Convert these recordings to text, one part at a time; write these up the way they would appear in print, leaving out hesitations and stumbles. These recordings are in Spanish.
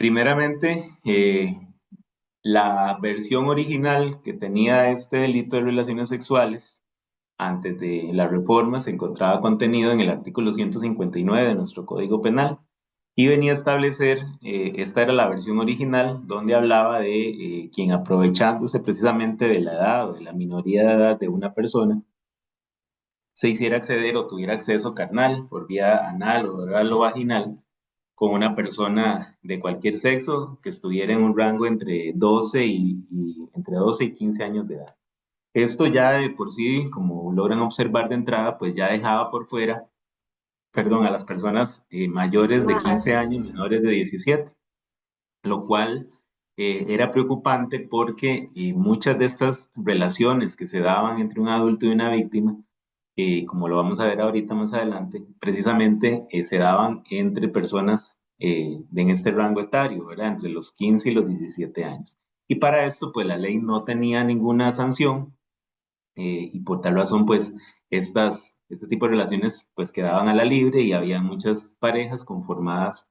Primeramente, la versión original que tenía este delito de relaciones sexuales antes de la reforma se encontraba contenido en el artículo 159 de nuestro Código Penal y venía a establecer, esta era la versión original, donde hablaba de quien aprovechándose precisamente de la edad o de la minoría de edad de una persona, se hiciera acceder o tuviera acceso carnal por vía anal o oral o vaginal con una persona de cualquier sexo que estuviera en un rango entre 12 entre 12 y 15 años de edad. Esto ya de por sí, como logran observar de entrada, pues ya dejaba por fuera, perdón, a las personas mayores de 15 años, menores de 17, lo cual era preocupante porque muchas de estas relaciones que se daban entre un adulto y una víctima, como lo vamos a ver ahorita más adelante, precisamente se daban entre personas en este rango etario, ¿verdad? Entre los 15 y los 17 años. Y para esto, pues la ley no tenía ninguna sanción y por tal razón, pues este tipo de relaciones pues quedaban a la libre y había muchas parejas conformadas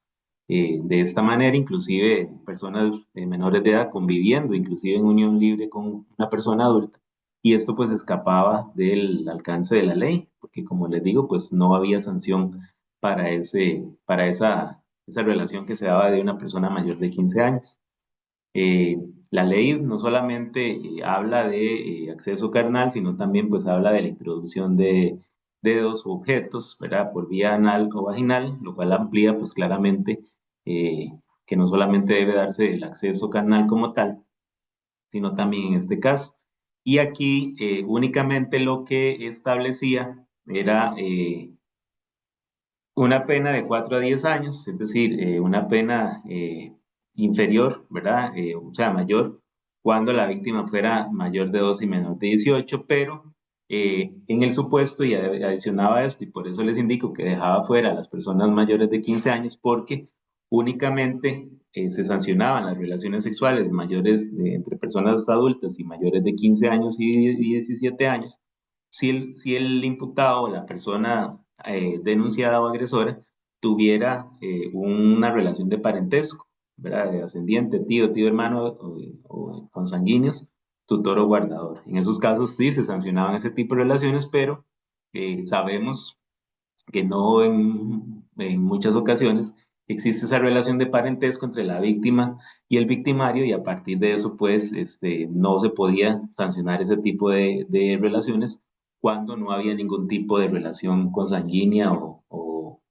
de esta manera, inclusive personas menores de edad conviviendo, inclusive en unión libre con una persona adulta. Y esto pues escapaba del alcance de la ley, porque como les digo, pues no había sanción para esa relación que se daba de una persona mayor de 15 años. Eh, la ley no solamente habla de acceso carnal, sino también pues habla de la introducción de dedos u objetos, ¿verdad? Por vía anal o vaginal, lo cual amplía pues claramente eh, que no solamente debe darse el acceso carnal como tal, sino también en este caso. Y aquí únicamente lo que establecía era una pena de 4 a 10 años, es decir, una pena inferior, ¿verdad? O sea, mayor cuando la víctima fuera mayor de 12 y menor de 18, pero en el supuesto, y adicionaba esto, y por eso les indico que dejaba fuera a las personas mayores de 15 años, porque únicamente se sancionaban las relaciones sexuales mayores entre personas adultas y mayores de 15 años y 17 años, si el imputado o la persona denunciada o agresora tuviera una relación de parentesco, ¿verdad? De ascendiente, tío hermano o consanguíneos, tutor o guardador. En esos casos sí se sancionaban ese tipo de relaciones, pero sabemos que no en muchas ocasiones existe esa relación de parentesco entre la víctima y el victimario y a partir de eso pues no se podía sancionar ese tipo de relaciones cuando no había ningún tipo de relación consanguínea o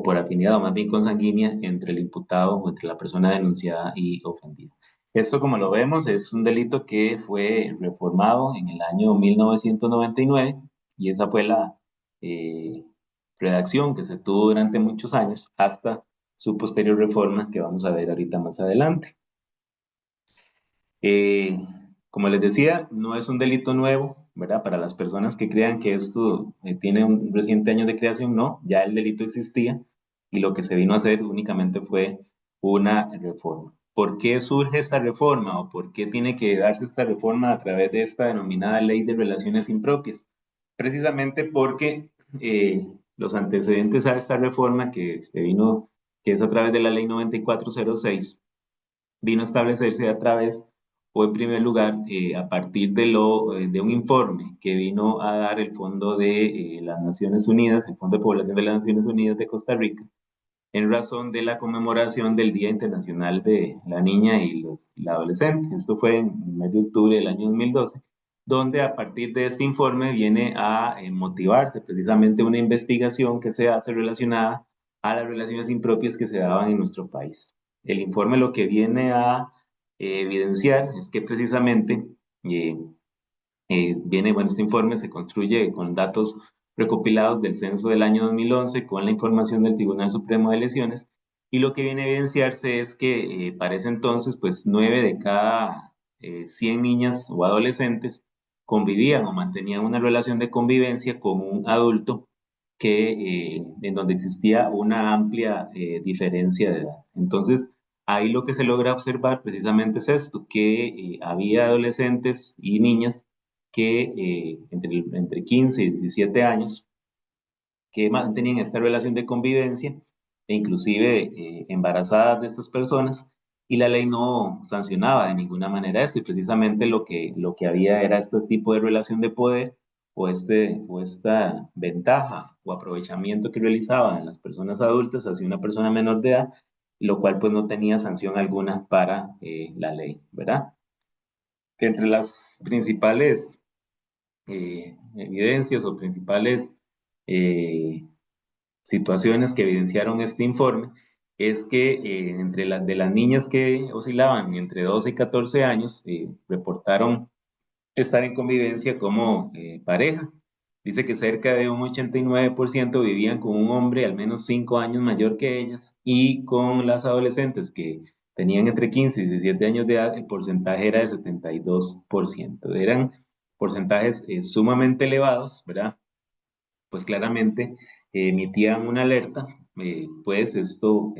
por afinidad o más bien consanguínea entre el imputado o entre la persona denunciada y ofendida. Esto, como lo vemos, es un delito que fue reformado en el año 1999 y esa fue la eh, redacción que se tuvo durante muchos años hasta su posterior reforma que vamos a ver ahorita más adelante. Eh, como les decía, no es un delito nuevo, ¿verdad? Para las personas que crean que esto tiene un reciente año de creación, no, ya el delito existía y lo que se vino a hacer únicamente fue una reforma. ¿Por qué surge esta reforma o por qué tiene que darse esta reforma a través de esta denominada Ley de Relaciones Impropias? Precisamente porque los antecedentes a esta reforma que es a través de la Ley 9406, vino a establecerse a través o en primer lugar a partir de un informe que vino a dar el Fondo de las Naciones Unidas, el Fondo de Población de las Naciones Unidas de Costa Rica, en razón de la conmemoración del Día Internacional de la Niña y la Adolescente. Esto fue en el mes de octubre del año 2012, donde a partir de este informe viene a motivarse precisamente una investigación que se hace relacionada a las relaciones impropias que se daban en nuestro país. El informe lo que viene a evidenciar es que precisamente eh, bueno, este informe se construye con datos recopilados del censo del año 2011 con la información del Tribunal Supremo de Elecciones y lo que viene a evidenciarse es que para ese entonces pues 9 de cada 100 niñas o adolescentes convivían o mantenían una relación de convivencia con un adulto en donde existía una amplia diferencia de edad. Entonces, ahí lo que se logra observar precisamente es esto, que había adolescentes y niñas que entre 15 y 17 años que mantenían esta relación de convivencia e inclusive embarazadas de estas personas y la ley no sancionaba de ninguna manera esto, y precisamente lo que había era este tipo de relación de poder o esta ventaja o aprovechamiento que realizaban las personas adultas hacia una persona menor de edad, lo cual pues no tenía sanción alguna para la ley, ¿verdad? Entre las principales evidencias o principales eh, situaciones que evidenciaron este informe es que entre las de las niñas que oscilaban entre 12 y 14 años, reportaron estar en convivencia como pareja. Dice que cerca de un 89% vivían con un hombre al menos 5 años mayor que ellas, y con las adolescentes que tenían entre 15 y 17 años de edad, el porcentaje era de 72%. Eran porcentajes sumamente elevados, ¿verdad? Pues claramente emitían una alerta, pues esto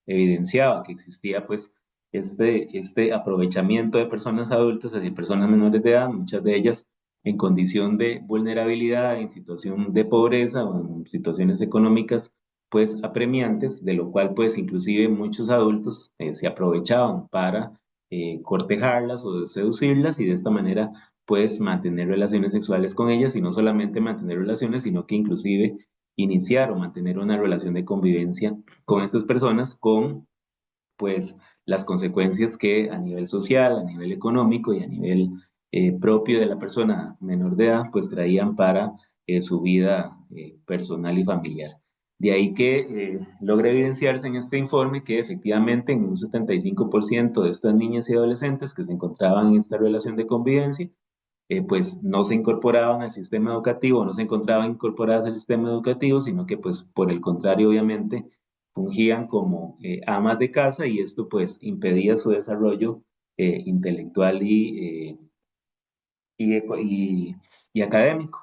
evidenciaba que existía pues este aprovechamiento de personas adultas hacia personas menores de edad, muchas de ellas en condición de vulnerabilidad, en situación de pobreza o en situaciones económicas pues apremiantes, de lo cual pues inclusive muchos adultos se aprovechaban para cortejarlas o seducirlas, y de esta manera pues mantener relaciones sexuales con ellas, y no solamente mantener relaciones, sino que inclusive iniciar o mantener una relación de convivencia con estas personas, con pues las consecuencias que a nivel social, a nivel económico y a nivel propio de la persona menor de edad, pues traían para su vida personal y familiar. De ahí que logra evidenciarse en este informe que efectivamente en un 75% de estas niñas y adolescentes que se encontraban en esta relación de convivencia, pues no se incorporaban al sistema educativo, no se encontraban incorporadas al sistema educativo, sino que pues por el contrario, obviamente, fungían como amas de casa, y esto pues impedía su desarrollo intelectual y académico.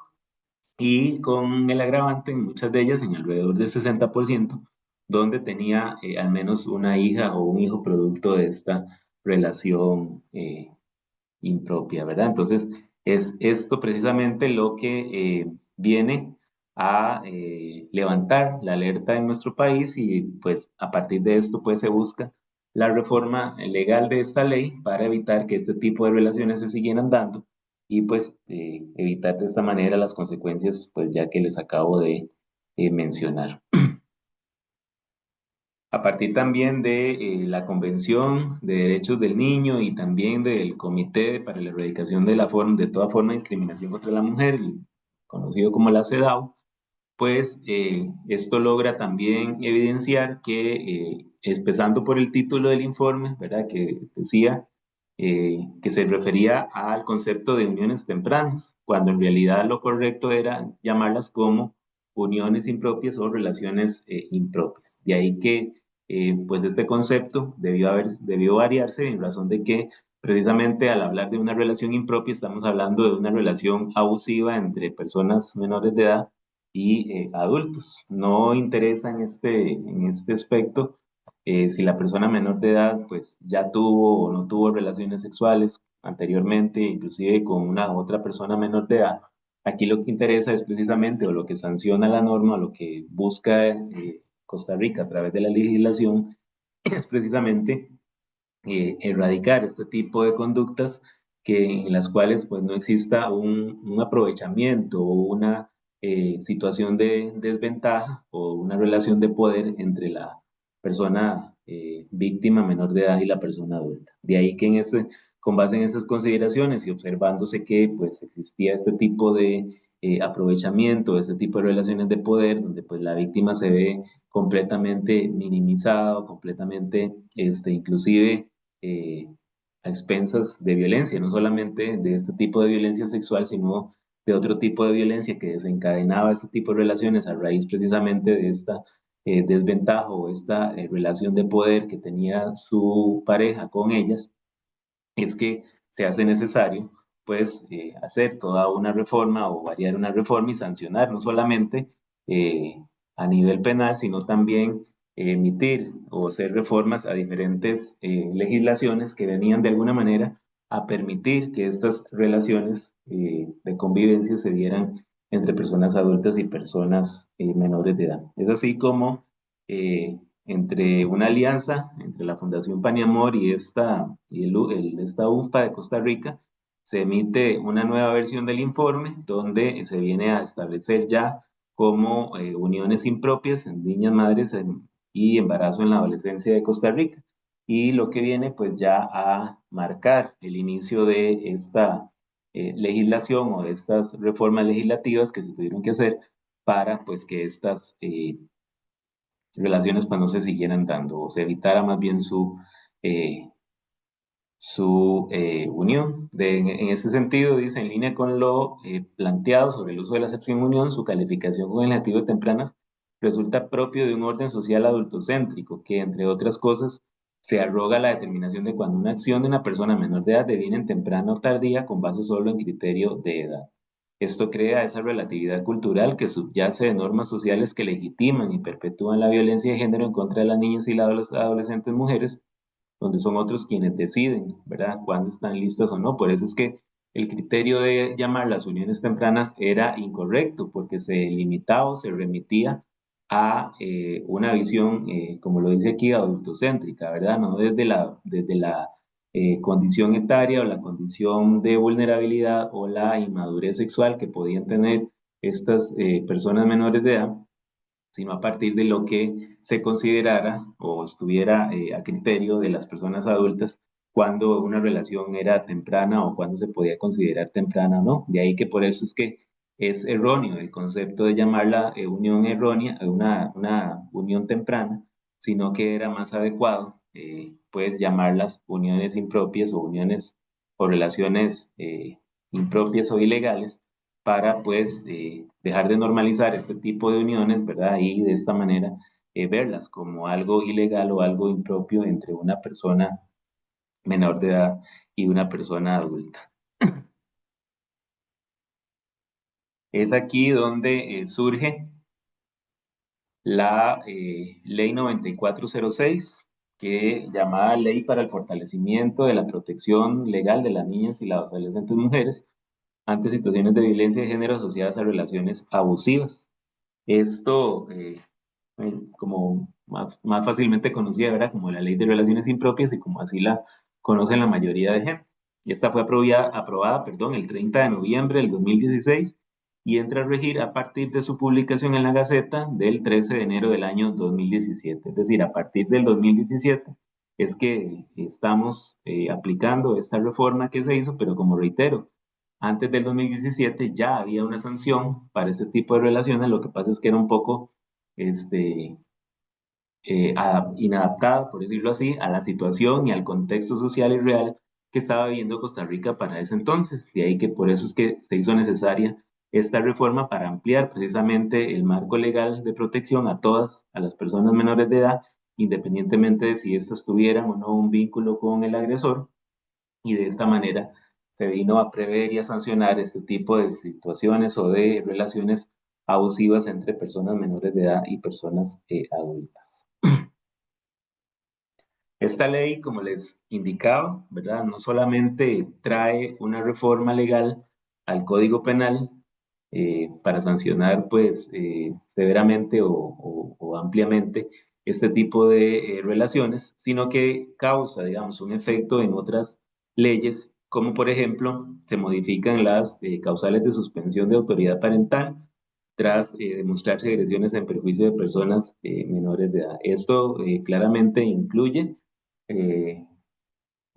Y con el agravante en muchas de ellas, en alrededor del 60%, donde tenía al menos una hija o un hijo producto de esta relación impropia, ¿verdad? Entonces, es esto precisamente lo que viene a levantar la alerta en nuestro país, y pues a partir de esto pues se busca la reforma legal de esta ley para evitar que este tipo de relaciones se siguieran dando, y pues evitar de esta manera las consecuencias pues ya que les acabo de mencionar. A partir también de la Convención de Derechos del Niño y también del Comité para la Erradicación de toda forma de discriminación contra la mujer, conocido como la CEDAW, pues esto logra también evidenciar que, empezando por el título del informe, ¿verdad? Que decía que se refería al concepto de uniones tempranas, cuando en realidad lo correcto era llamarlas como uniones impropias o relaciones impropias. De ahí que pues este concepto debió variarse en razón de que precisamente al hablar de una relación impropia estamos hablando de una relación abusiva entre personas menores de edad y adultos. No interesa en este aspecto si la persona menor de edad pues ya tuvo o no tuvo relaciones sexuales anteriormente, inclusive con una otra persona menor de edad. Aquí lo que interesa es precisamente, o lo que sanciona la norma, o lo que busca Costa Rica a través de la legislación, es precisamente erradicar este tipo de conductas en las cuales pues no exista un aprovechamiento o una situación de desventaja o una relación de poder entre la persona víctima menor de edad y la persona adulta. De ahí que con base en estas consideraciones y observándose que pues existía este tipo de aprovechamiento, este tipo de relaciones de poder, donde pues la víctima se ve completamente minimizado, completamente, inclusive eh, a expensas de violencia, no solamente de este tipo de violencia sexual, sino de otro tipo de violencia que desencadenaba este tipo de relaciones a raíz precisamente de esta desventaja o esta relación de poder que tenía su pareja con ellas. Es que se hace necesario pues hacer toda una reforma o variar una reforma y sancionar no solamente eh, a nivel penal, sino también emitir o hacer reformas a diferentes legislaciones que venían de alguna manera a permitir que estas relaciones de convivencia se dieran entre personas adultas y personas menores de edad. Es así como entre una alianza entre la Fundación Paniamor y esta UFPA de Costa Rica, se emite una nueva versión del informe donde se viene a establecer ya como uniones impropias en niñas, madres y embarazo en la adolescencia de Costa Rica. Y lo que viene pues ya a marcar el inicio de esta legislación o de estas reformas legislativas que se tuvieron que hacer para pues que estas relaciones pues no se siguieran dando o se evitara más bien eh, su unión. En ese sentido, dice, en línea con lo planteado sobre el uso de la acepción unión, su calificación con el adjetivo de tempranas resulta propio de un orden social adultocéntrico que, entre otras cosas, se arroga la determinación de cuando una acción de una persona menor de edad deviene en temprana o tardía con base solo en criterio de edad. Esto crea esa relatividad cultural que subyace de normas sociales que legitiman y perpetúan la violencia de género en contra de las niñas y las adolescentes mujeres, donde son otros quienes deciden, ¿verdad?, cuándo están listas o no. Por eso es que el criterio de llamar las uniones tempranas era incorrecto, porque se limitaba o se remitía a una visión, como lo dice aquí, adultocéntrica, ¿verdad? No desde la condición etaria o la condición de vulnerabilidad o la inmadurez sexual que podían tener estas personas menores de edad, sino a partir de lo que se considerara o estuviera a criterio de las personas adultas cuando una relación era temprana o cuando se podía considerar temprana o no. De ahí que por eso es que es erróneo el concepto de llamarla unión errónea, una unión temprana, sino que era más adecuado pues llamarlas uniones impropias o uniones o relaciones impropias o ilegales para pues dejar de normalizar este tipo de uniones, ¿verdad? Y de esta manera verlas como algo ilegal o algo impropio entre una persona menor de edad y una persona adulta. Es aquí donde surge la Ley 9406, que llamada Ley para el Fortalecimiento de la Protección Legal de las Niñas y las Adolescentes Mujeres ante situaciones de violencia de género asociadas a relaciones abusivas. Esto, como más fácilmente conocida, ¿verdad?, como la Ley de Relaciones Impropias y como así la conocen la mayoría de gente. Y esta fue aprobada, perdón, el 30 de noviembre del 2016 y entra a regir a partir de su publicación en la Gaceta del 13 de enero del año 2017. Es decir, a partir del 2017 es que estamos aplicando esta reforma que se hizo, pero como reitero, antes del 2017 ya había una sanción para este tipo de relaciones, lo que pasa es que era un poco este, inadaptada, por decirlo así, a la situación y al contexto social y real que estaba viviendo Costa Rica para ese entonces. De ahí que por eso es que se hizo necesaria esta reforma para ampliar precisamente el marco legal de protección a las personas menores de edad, independientemente de si éstas tuvieran o no un vínculo con el agresor, y de esta manera se vino a prever y a sancionar este tipo de situaciones o de relaciones abusivas entre personas menores de edad y personas adultas. Esta ley, como les indicaba, ¿verdad?, no solamente trae una reforma legal al Código Penal para sancionar pues severamente o ampliamente este tipo de relaciones, sino que causa, digamos, un efecto en otras leyes, como por ejemplo se modifican las causales de suspensión de autoridad parental tras demostrarse agresiones en perjuicio de personas menores de edad. Esto claramente incluye eh,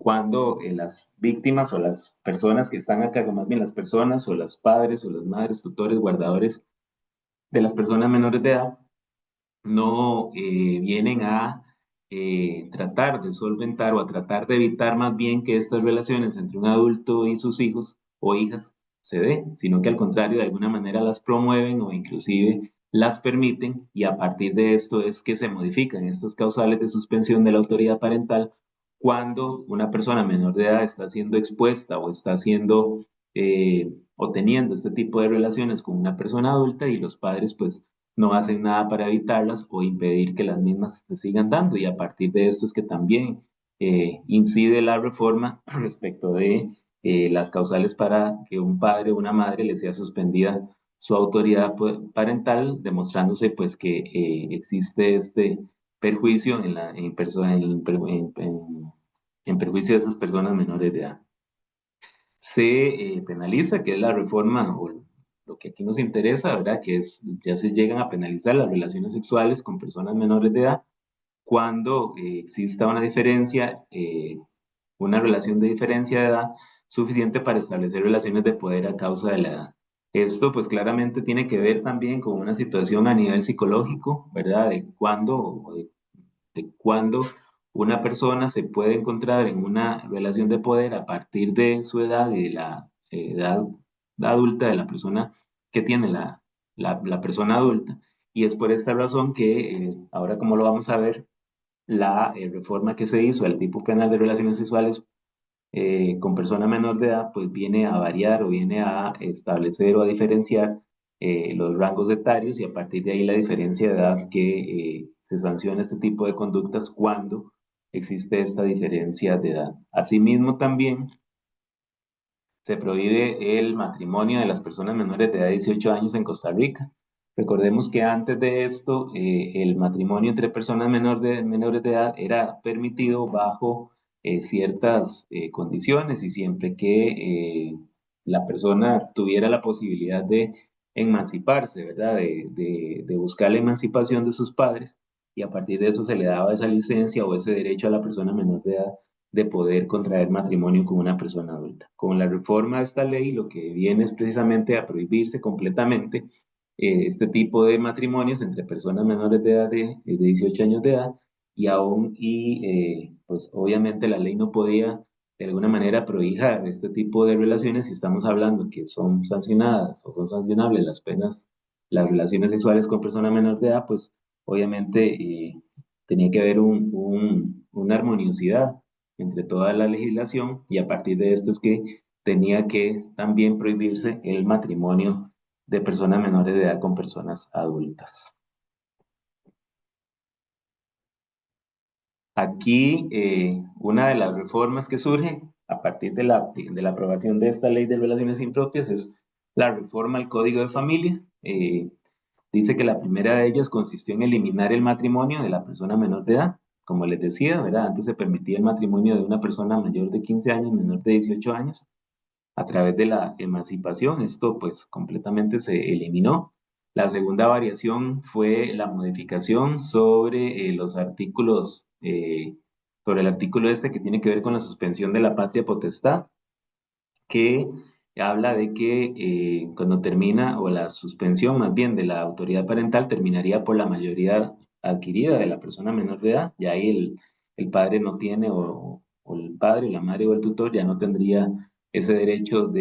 cuando las víctimas o las personas que están a cargo, más bien las personas o los padres o las madres, tutores, guardadores de las personas menores de edad, no vienen a tratar de solventar o a tratar de evitar más bien que estas relaciones entre un adulto y sus hijos o hijas se den, sino que al contrario, de alguna manera las promueven o inclusive las permiten, y a partir de esto es que se modifican estas causales de suspensión de la autoridad parental cuando una persona menor de edad está siendo expuesta o está siendo o teniendo este tipo de relaciones con una persona adulta y los padres pues no hacen nada para evitarlas o impedir que las mismas se sigan dando. Y a partir de esto es que también incide la reforma respecto de las causales para que un padre o una madre le sea suspendida su autoridad parental, demostrándose pues que existe este perjuicio en perjuicio de esas personas menores de edad. Se penaliza, que es la reforma o lo que aquí nos interesa, ¿verdad? Que es, ya se llegan a penalizar las relaciones sexuales con personas menores de edad cuando exista una relación de diferencia de edad suficiente para establecer relaciones de poder a causa de la edad. Esto pues claramente tiene que ver también con una situación a nivel psicológico, ¿verdad? De cuándo una persona se puede encontrar en una relación de poder a partir de su edad y de la edad adulta de la persona que tiene la persona adulta. Y es por esta razón que ahora, como lo vamos a ver, la reforma que se hizo al tipo penal de relaciones sexuales con persona menor de edad, pues viene a variar o viene a establecer o a diferenciar los rangos etarios y a partir de ahí la diferencia de edad que se sanciona este tipo de conductas cuando existe esta diferencia de edad. Asimismo, también se prohíbe el matrimonio de las personas menores de edad de 18 años en Costa Rica. Recordemos que antes de esto, el matrimonio entre personas menores de edad era permitido bajo ciertas condiciones y siempre que la persona tuviera la posibilidad de emanciparse, ¿verdad? De buscar la emancipación de sus padres y a partir de eso se le daba esa licencia o ese derecho a la persona menor de edad de poder contraer matrimonio con una persona adulta. Con la reforma de esta ley, lo que viene es precisamente a prohibirse completamente este tipo de matrimonios entre personas menores de edad de 18 años de edad pues obviamente la ley no podía de alguna manera prohibir este tipo de relaciones si estamos hablando que son sancionadas o son sancionables las penas, las relaciones sexuales con personas menores de edad, pues obviamente tenía que haber una armoniosidad entre toda la legislación y a partir de esto es que tenía que también prohibirse el matrimonio de personas menores de edad con personas adultas. Aquí una de las reformas que surge a partir de la aprobación de esta ley de relaciones impropias es la reforma al Código de Familia. Dice que la primera de ellas consistió en eliminar el matrimonio de la persona menor de edad. Como les decía, ¿verdad? Antes se permitía el matrimonio de una persona mayor de 15 años, menor de 18 años, a través de la emancipación. Esto pues completamente se eliminó. La segunda variación fue la modificación sobre el artículo este que tiene que ver con la suspensión de la patria potestad, que habla de que cuando termina, o la suspensión más bien de la autoridad parental terminaría por la mayoría adquirida de la persona menor de edad, y ahí el padre no tiene, o el padre, la madre o el tutor ya no tendría ese derecho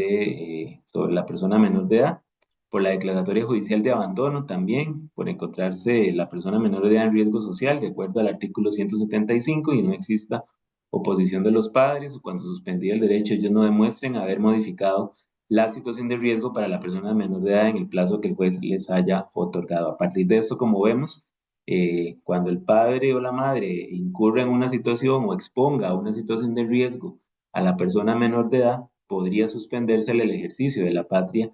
sobre la persona menor de edad. Por la declaratoria judicial de abandono también, por encontrarse la persona menor de edad en riesgo social, de acuerdo al artículo 175, y no exista oposición de los padres o cuando suspendía el derecho ellos no demuestren haber modificado la situación de riesgo para la persona menor de edad en el plazo que el juez les haya otorgado. A partir de esto, como vemos, cuando el padre o la madre incurra en una situación o exponga una situación de riesgo a la persona menor de edad, podría suspenderse el ejercicio de la patria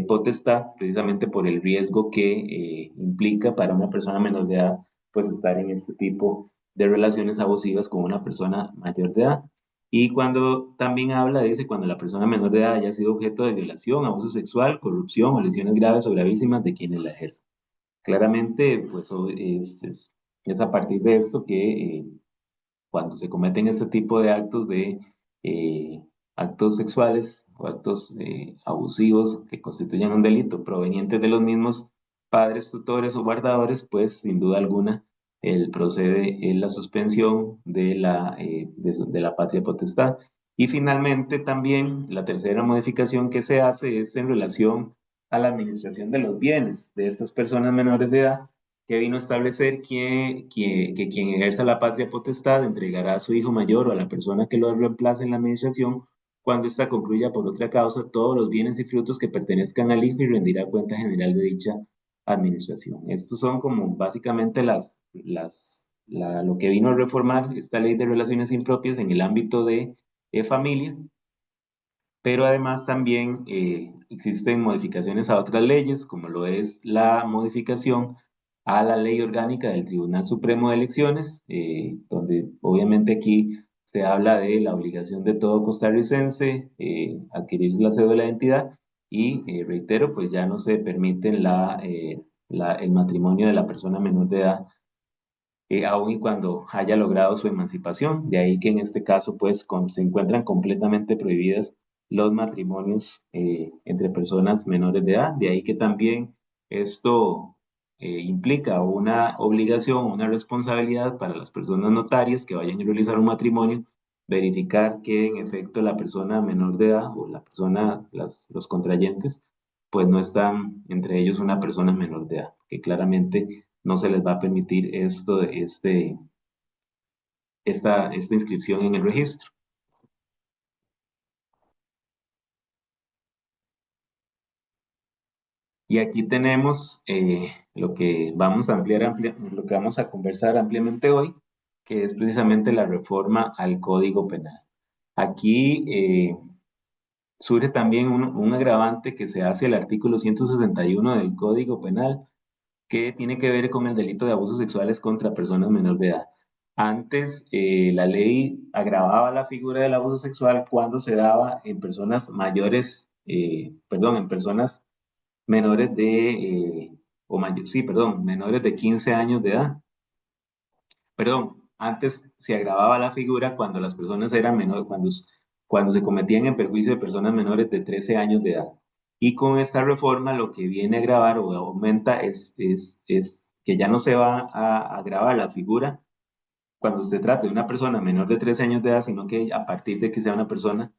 potestad precisamente por el riesgo que implica para una persona menor de edad pues estar en este tipo de relaciones abusivas con una persona mayor de edad. Y cuando también habla, dice, cuando la persona menor de edad haya sido objeto de violación, abuso sexual, corrupción o lesiones graves o gravísimas de quienes la ejercen. Claramente, pues es a partir de esto que cuando se cometen este tipo de eh, actos sexuales o actos abusivos que constituyen un delito provenientes de los mismos padres, tutores o guardadores, pues sin duda alguna procede en la suspensión de la patria potestad. Y finalmente también la tercera modificación que se hace es en relación a la administración de los bienes de estas personas menores de edad, que vino a establecer que quien ejerza la patria potestad entregará a su hijo mayor o a la persona que lo reemplace en la administración cuando ésta concluya por otra causa todos los bienes y frutos que pertenezcan al hijo y rendirá cuenta general de dicha administración. Estos son como básicamente lo que vino a reformar esta ley de relaciones impropias en el ámbito de familia, pero además también existen modificaciones a otras leyes, como lo es la modificación a la Ley Orgánica del Tribunal Supremo de Elecciones, donde obviamente aquí se habla de la obligación de todo costarricense adquirir la cédula de identidad y reitero, pues ya no se permiten el matrimonio de la persona menor de edad aun y cuando haya logrado su emancipación. De ahí que en este caso, pues, se encuentran completamente prohibidas los matrimonios entre personas menores de edad. De ahí que también esto implica una obligación, una responsabilidad para las personas notarias que vayan a realizar un matrimonio, verificar que en efecto la persona menor de edad o la persona, los contrayentes, pues no están entre ellos una persona menor de edad, que claramente no se les va a permitir esta inscripción en el registro. Y aquí tenemos lo que vamos a lo que vamos a conversar ampliamente hoy, que es precisamente la reforma al Código Penal. Aquí surge también un agravante que se hace al artículo 161 del Código Penal, que tiene que ver con el delito de abusos sexuales contra personas menores de edad. Antes, la ley agravaba la figura del abuso sexual cuando se daba en personas mayores, perdón, en personas menores sí, perdón, menores de 15 años de edad. Perdón, antes se agravaba la figura cuando las personas eran menores, cuando se cometían en perjuicio de personas menores de 13 años de edad. Y con esta reforma lo que viene a agravar o aumenta es que ya no se va a agravar la figura cuando se trate de una persona menor de 13 años de edad, sino que a partir de que sea una persona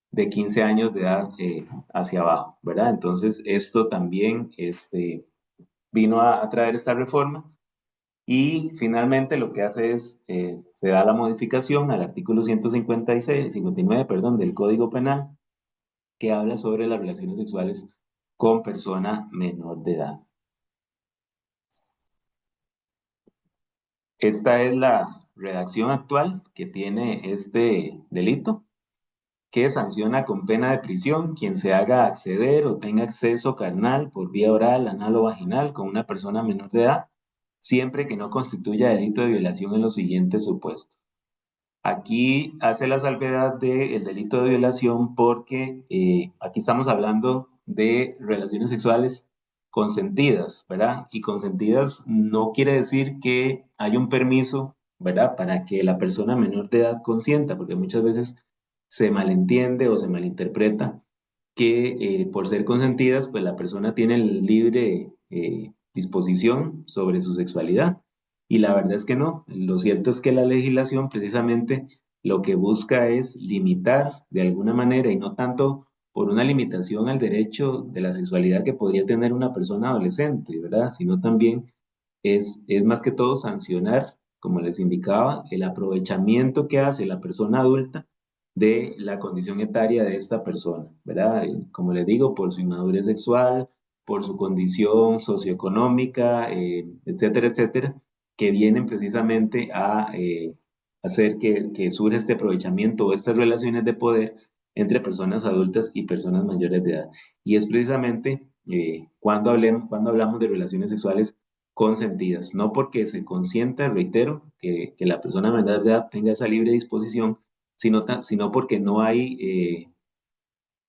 de 15 años de edad hacia abajo, ¿verdad? Entonces, esto también vino a traer esta reforma y finalmente lo que hace es, se da la modificación al artículo 59, perdón, del Código Penal, que habla sobre las relaciones sexuales con persona menor de edad. Esta es la redacción actual que tiene este delito, que sanciona con pena de prisión quien se haga acceder o tenga acceso carnal por vía oral, anal o vaginal con una persona menor de edad, siempre que no constituya delito de violación en los siguientes supuestos. Aquí hace la salvedad del delito de violación porque aquí estamos hablando de relaciones sexuales consentidas, ¿verdad? Y consentidas no quiere decir que haya un permiso, ¿verdad? Para que la persona menor de edad consienta, porque muchas veces se malentiende o se malinterpreta que por ser consentidas, pues la persona tiene libre disposición sobre su sexualidad. Y la verdad es que no. Lo cierto es que la legislación precisamente lo que busca es limitar de alguna manera y no tanto por una limitación al derecho de la sexualidad que podría tener una persona adolescente, ¿verdad? Sino también es más que todo sancionar, como les indicaba, el aprovechamiento que hace la persona adulta de la condición etaria de esta persona, ¿verdad? Como les digo, por su inmadurez sexual, por su condición socioeconómica, etcétera, etcétera, que vienen precisamente a hacer que surja este aprovechamiento o estas relaciones de poder entre personas adultas y personas mayores de edad. Y es precisamente cuando hablamos de relaciones sexuales consentidas, no porque se consienta, reitero, que la persona menor de edad tenga esa libre disposición, sino porque no hay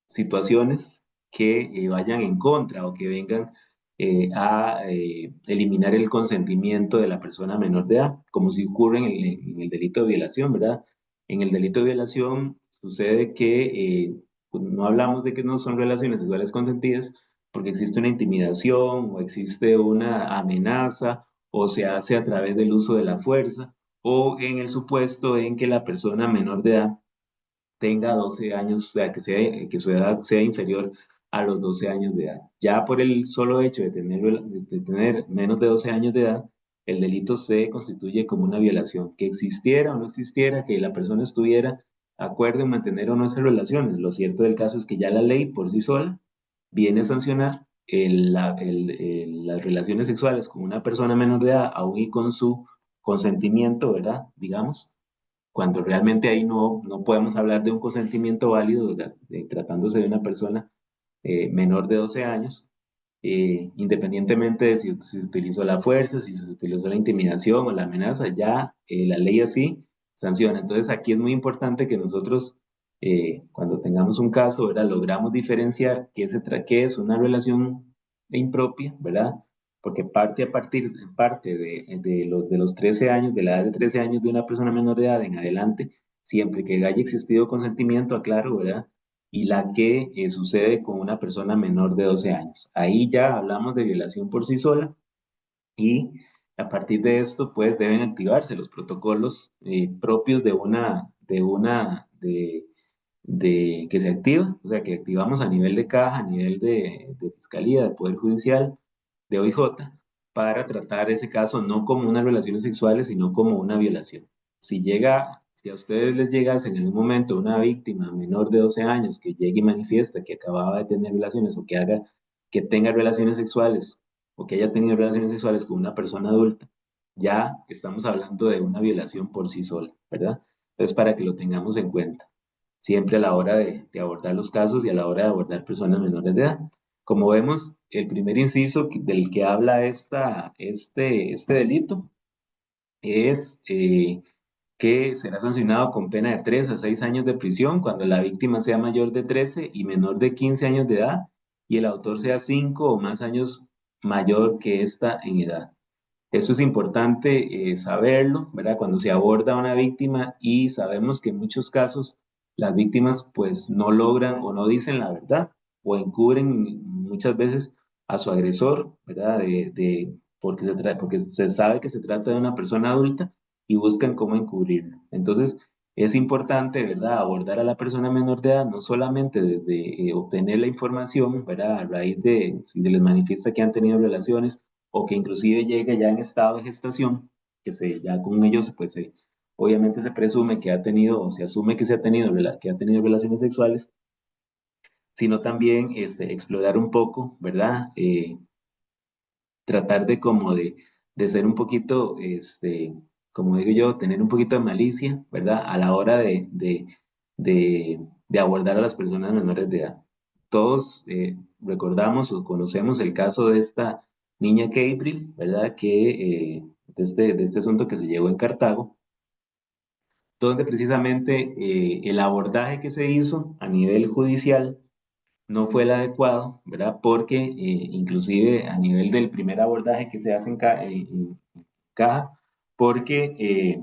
situaciones que vayan en contra o que vengan a eliminar el consentimiento de la persona menor de edad, como si ocurre en el delito de violación, ¿verdad? En el delito de violación sucede que pues, no hablamos de que no son relaciones sexuales consentidas porque existe una intimidación o existe una amenaza o se hace a través del uso de la fuerza o en el supuesto en que la persona menor de edad tenga 12 años, o sea, que su edad sea inferior a los 12 años de edad. Ya por el solo hecho de tener menos de 12 años de edad, el delito se constituye como una violación. Que existiera o no existiera, que la persona estuviera acuerdo en mantener o no esas relaciones. Lo cierto del caso es que ya la ley por sí sola viene a sancionar las relaciones sexuales con una persona menor de edad, aún y con su consentimiento, ¿verdad? Digamos, cuando realmente ahí no podemos hablar de un consentimiento válido, tratándose de una persona menor de 12 años, independientemente de si se utilizó la fuerza, si se utilizó la intimidación o la amenaza, ya la ley así sanciona. Entonces aquí es muy importante que nosotros, cuando tengamos un caso, ¿verdad? Logramos diferenciar qué es una relación impropia, ¿verdad? Porque parte de los 13 años, de la edad de 13 años de una persona menor de edad en adelante, siempre que haya existido consentimiento, aclaro, ¿verdad? Y la que sucede con una persona menor de 12 años. Ahí ya hablamos de violación por sí sola y a partir de esto, pues deben activarse los protocolos propios de que se activa, o sea, que activamos a nivel de caja, a nivel de fiscalía, de Poder Judicial, de OIJ, para tratar ese caso no como unas relaciones sexuales, sino como una violación. Si a ustedes les llegase en algún momento una víctima menor de 12 años que llegue y manifiesta que acababa de tener relaciones o que tenga relaciones sexuales o que haya tenido relaciones sexuales con una persona adulta, ya estamos hablando de una violación por sí sola, ¿verdad? Entonces, para que lo tengamos en cuenta siempre a la hora de abordar los casos y a la hora de abordar personas menores de edad. Como vemos, el primer inciso del que habla este delito es que será sancionado con pena de 3 a 6 años de prisión cuando la víctima sea mayor de 13 y menor de 15 años de edad y el autor sea 5 o más años mayor que esta en edad. Eso es importante saberlo, ¿verdad? Cuando se aborda a una víctima y sabemos que en muchos casos las víctimas pues no logran o no dicen la verdad o encubren muchas veces a su agresor, ¿verdad? Porque se sabe que se trata de una persona adulta y buscan cómo encubrirlo. Entonces, es importante, ¿verdad? Abordar a la persona menor de edad, no solamente desde obtener la información, ¿verdad? A raíz de si se les manifiesta que han tenido relaciones o que inclusive llega ya en estado de gestación, ya con ellos obviamente se presume que ha tenido o se asume que que ha tenido relaciones sexuales, sino también explorar un poco, ¿verdad? Tratar de ser un poquito, como digo yo, tener un poquito de malicia, ¿verdad? A la hora de abordar a las personas menores de edad. Todos recordamos o conocemos el caso de esta niña Gabriel, ¿verdad? De este asunto que se llevó en Cartago, donde precisamente el abordaje que se hizo a nivel judicial no fue el adecuado, ¿verdad? Porque inclusive a nivel del primer abordaje que se hace en caja, porque,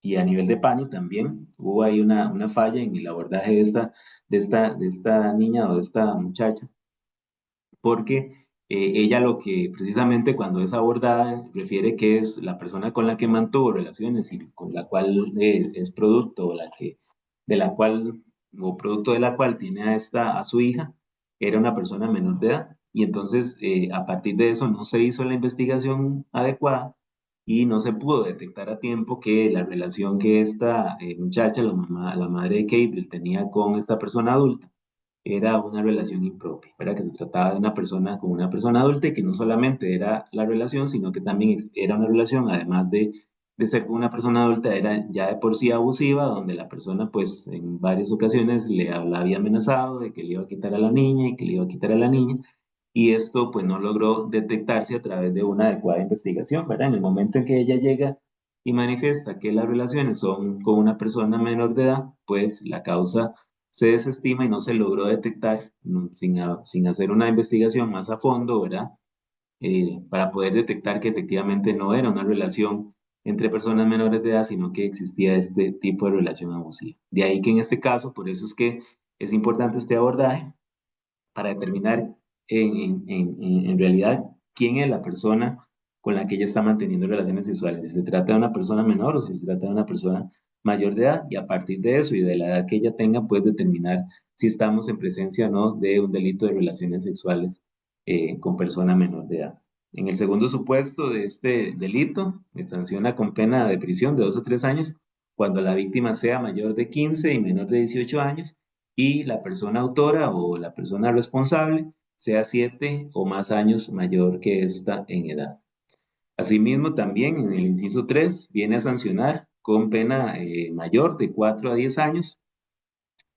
y a nivel de PANI también, hubo ahí una falla en el abordaje de esta niña o de esta muchacha, porque ella lo que precisamente cuando es abordada refiere que es la persona con la que mantuvo relaciones y con la cual es producto o de la cual o producto de la cual tiene a su hija, era una persona menor de edad. Y entonces, a partir de eso, no se hizo la investigación adecuada y no se pudo detectar a tiempo que la relación que esta muchacha, la madre de Cable, tenía con esta persona adulta, era una relación impropia, ¿verdad? Que se trataba de una persona con una persona adulta y que no solamente era la relación, sino que también era una relación, además de ser con una persona adulta, era ya de por sí abusiva, donde la persona pues en varias ocasiones la había amenazado de que le iba a quitar a la niña y que le iba a quitar a la niña. Y esto pues no logró detectarse a través de una adecuada investigación, ¿verdad? En el momento en que ella llega y manifiesta que las relaciones son con una persona menor de edad, pues la causa se desestima y no se logró detectar sin hacer una investigación más a fondo, ¿verdad? Para poder detectar que efectivamente no era una relación entre personas menores de edad, sino que existía este tipo de relación abusiva. De ahí que en este caso, por eso es que es importante este abordaje para determinar en realidad quién es la persona con la que ella está manteniendo relaciones sexuales, si se trata de una persona menor o si se trata de una persona mayor de edad, y a partir de eso y de la edad que ella tenga, puedes determinar si estamos en presencia o no de un delito de relaciones sexuales con persona menor de edad. En el segundo supuesto de este delito, se sanciona con pena de prisión de 2 a 3 años cuando la víctima sea mayor de 15 y menor de 18 años y la persona autora o la persona responsable sea 7 o más años mayor que esta en edad. Asimismo, también en el inciso 3 viene a sancionar con pena mayor de 4 a 10 años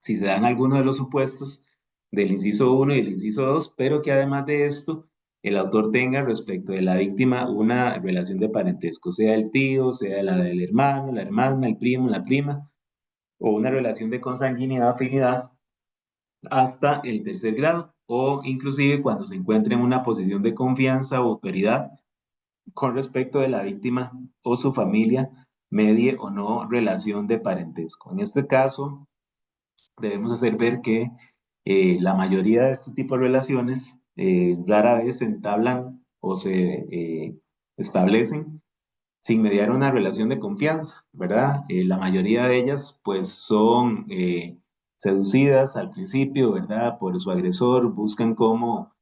si se dan algunos de los supuestos del inciso uno y el inciso 2, pero que además de esto, el autor tenga respecto de la víctima una relación de parentesco, sea el tío, sea la del hermano, la hermana, el primo, la prima, o una relación de consanguinidad, afinidad, hasta el tercer grado, o inclusive cuando se encuentre en una posición de confianza o autoridad con respecto de la víctima o su familia, medie o no relación de parentesco. En este caso, debemos hacer ver que la mayoría de este tipo de relaciones rara vez se entablan o se establecen sin mediar una relación de confianza, ¿verdad? La mayoría de ellas pues son seducidas al principio, ¿verdad? Por su agresor, buscan cómo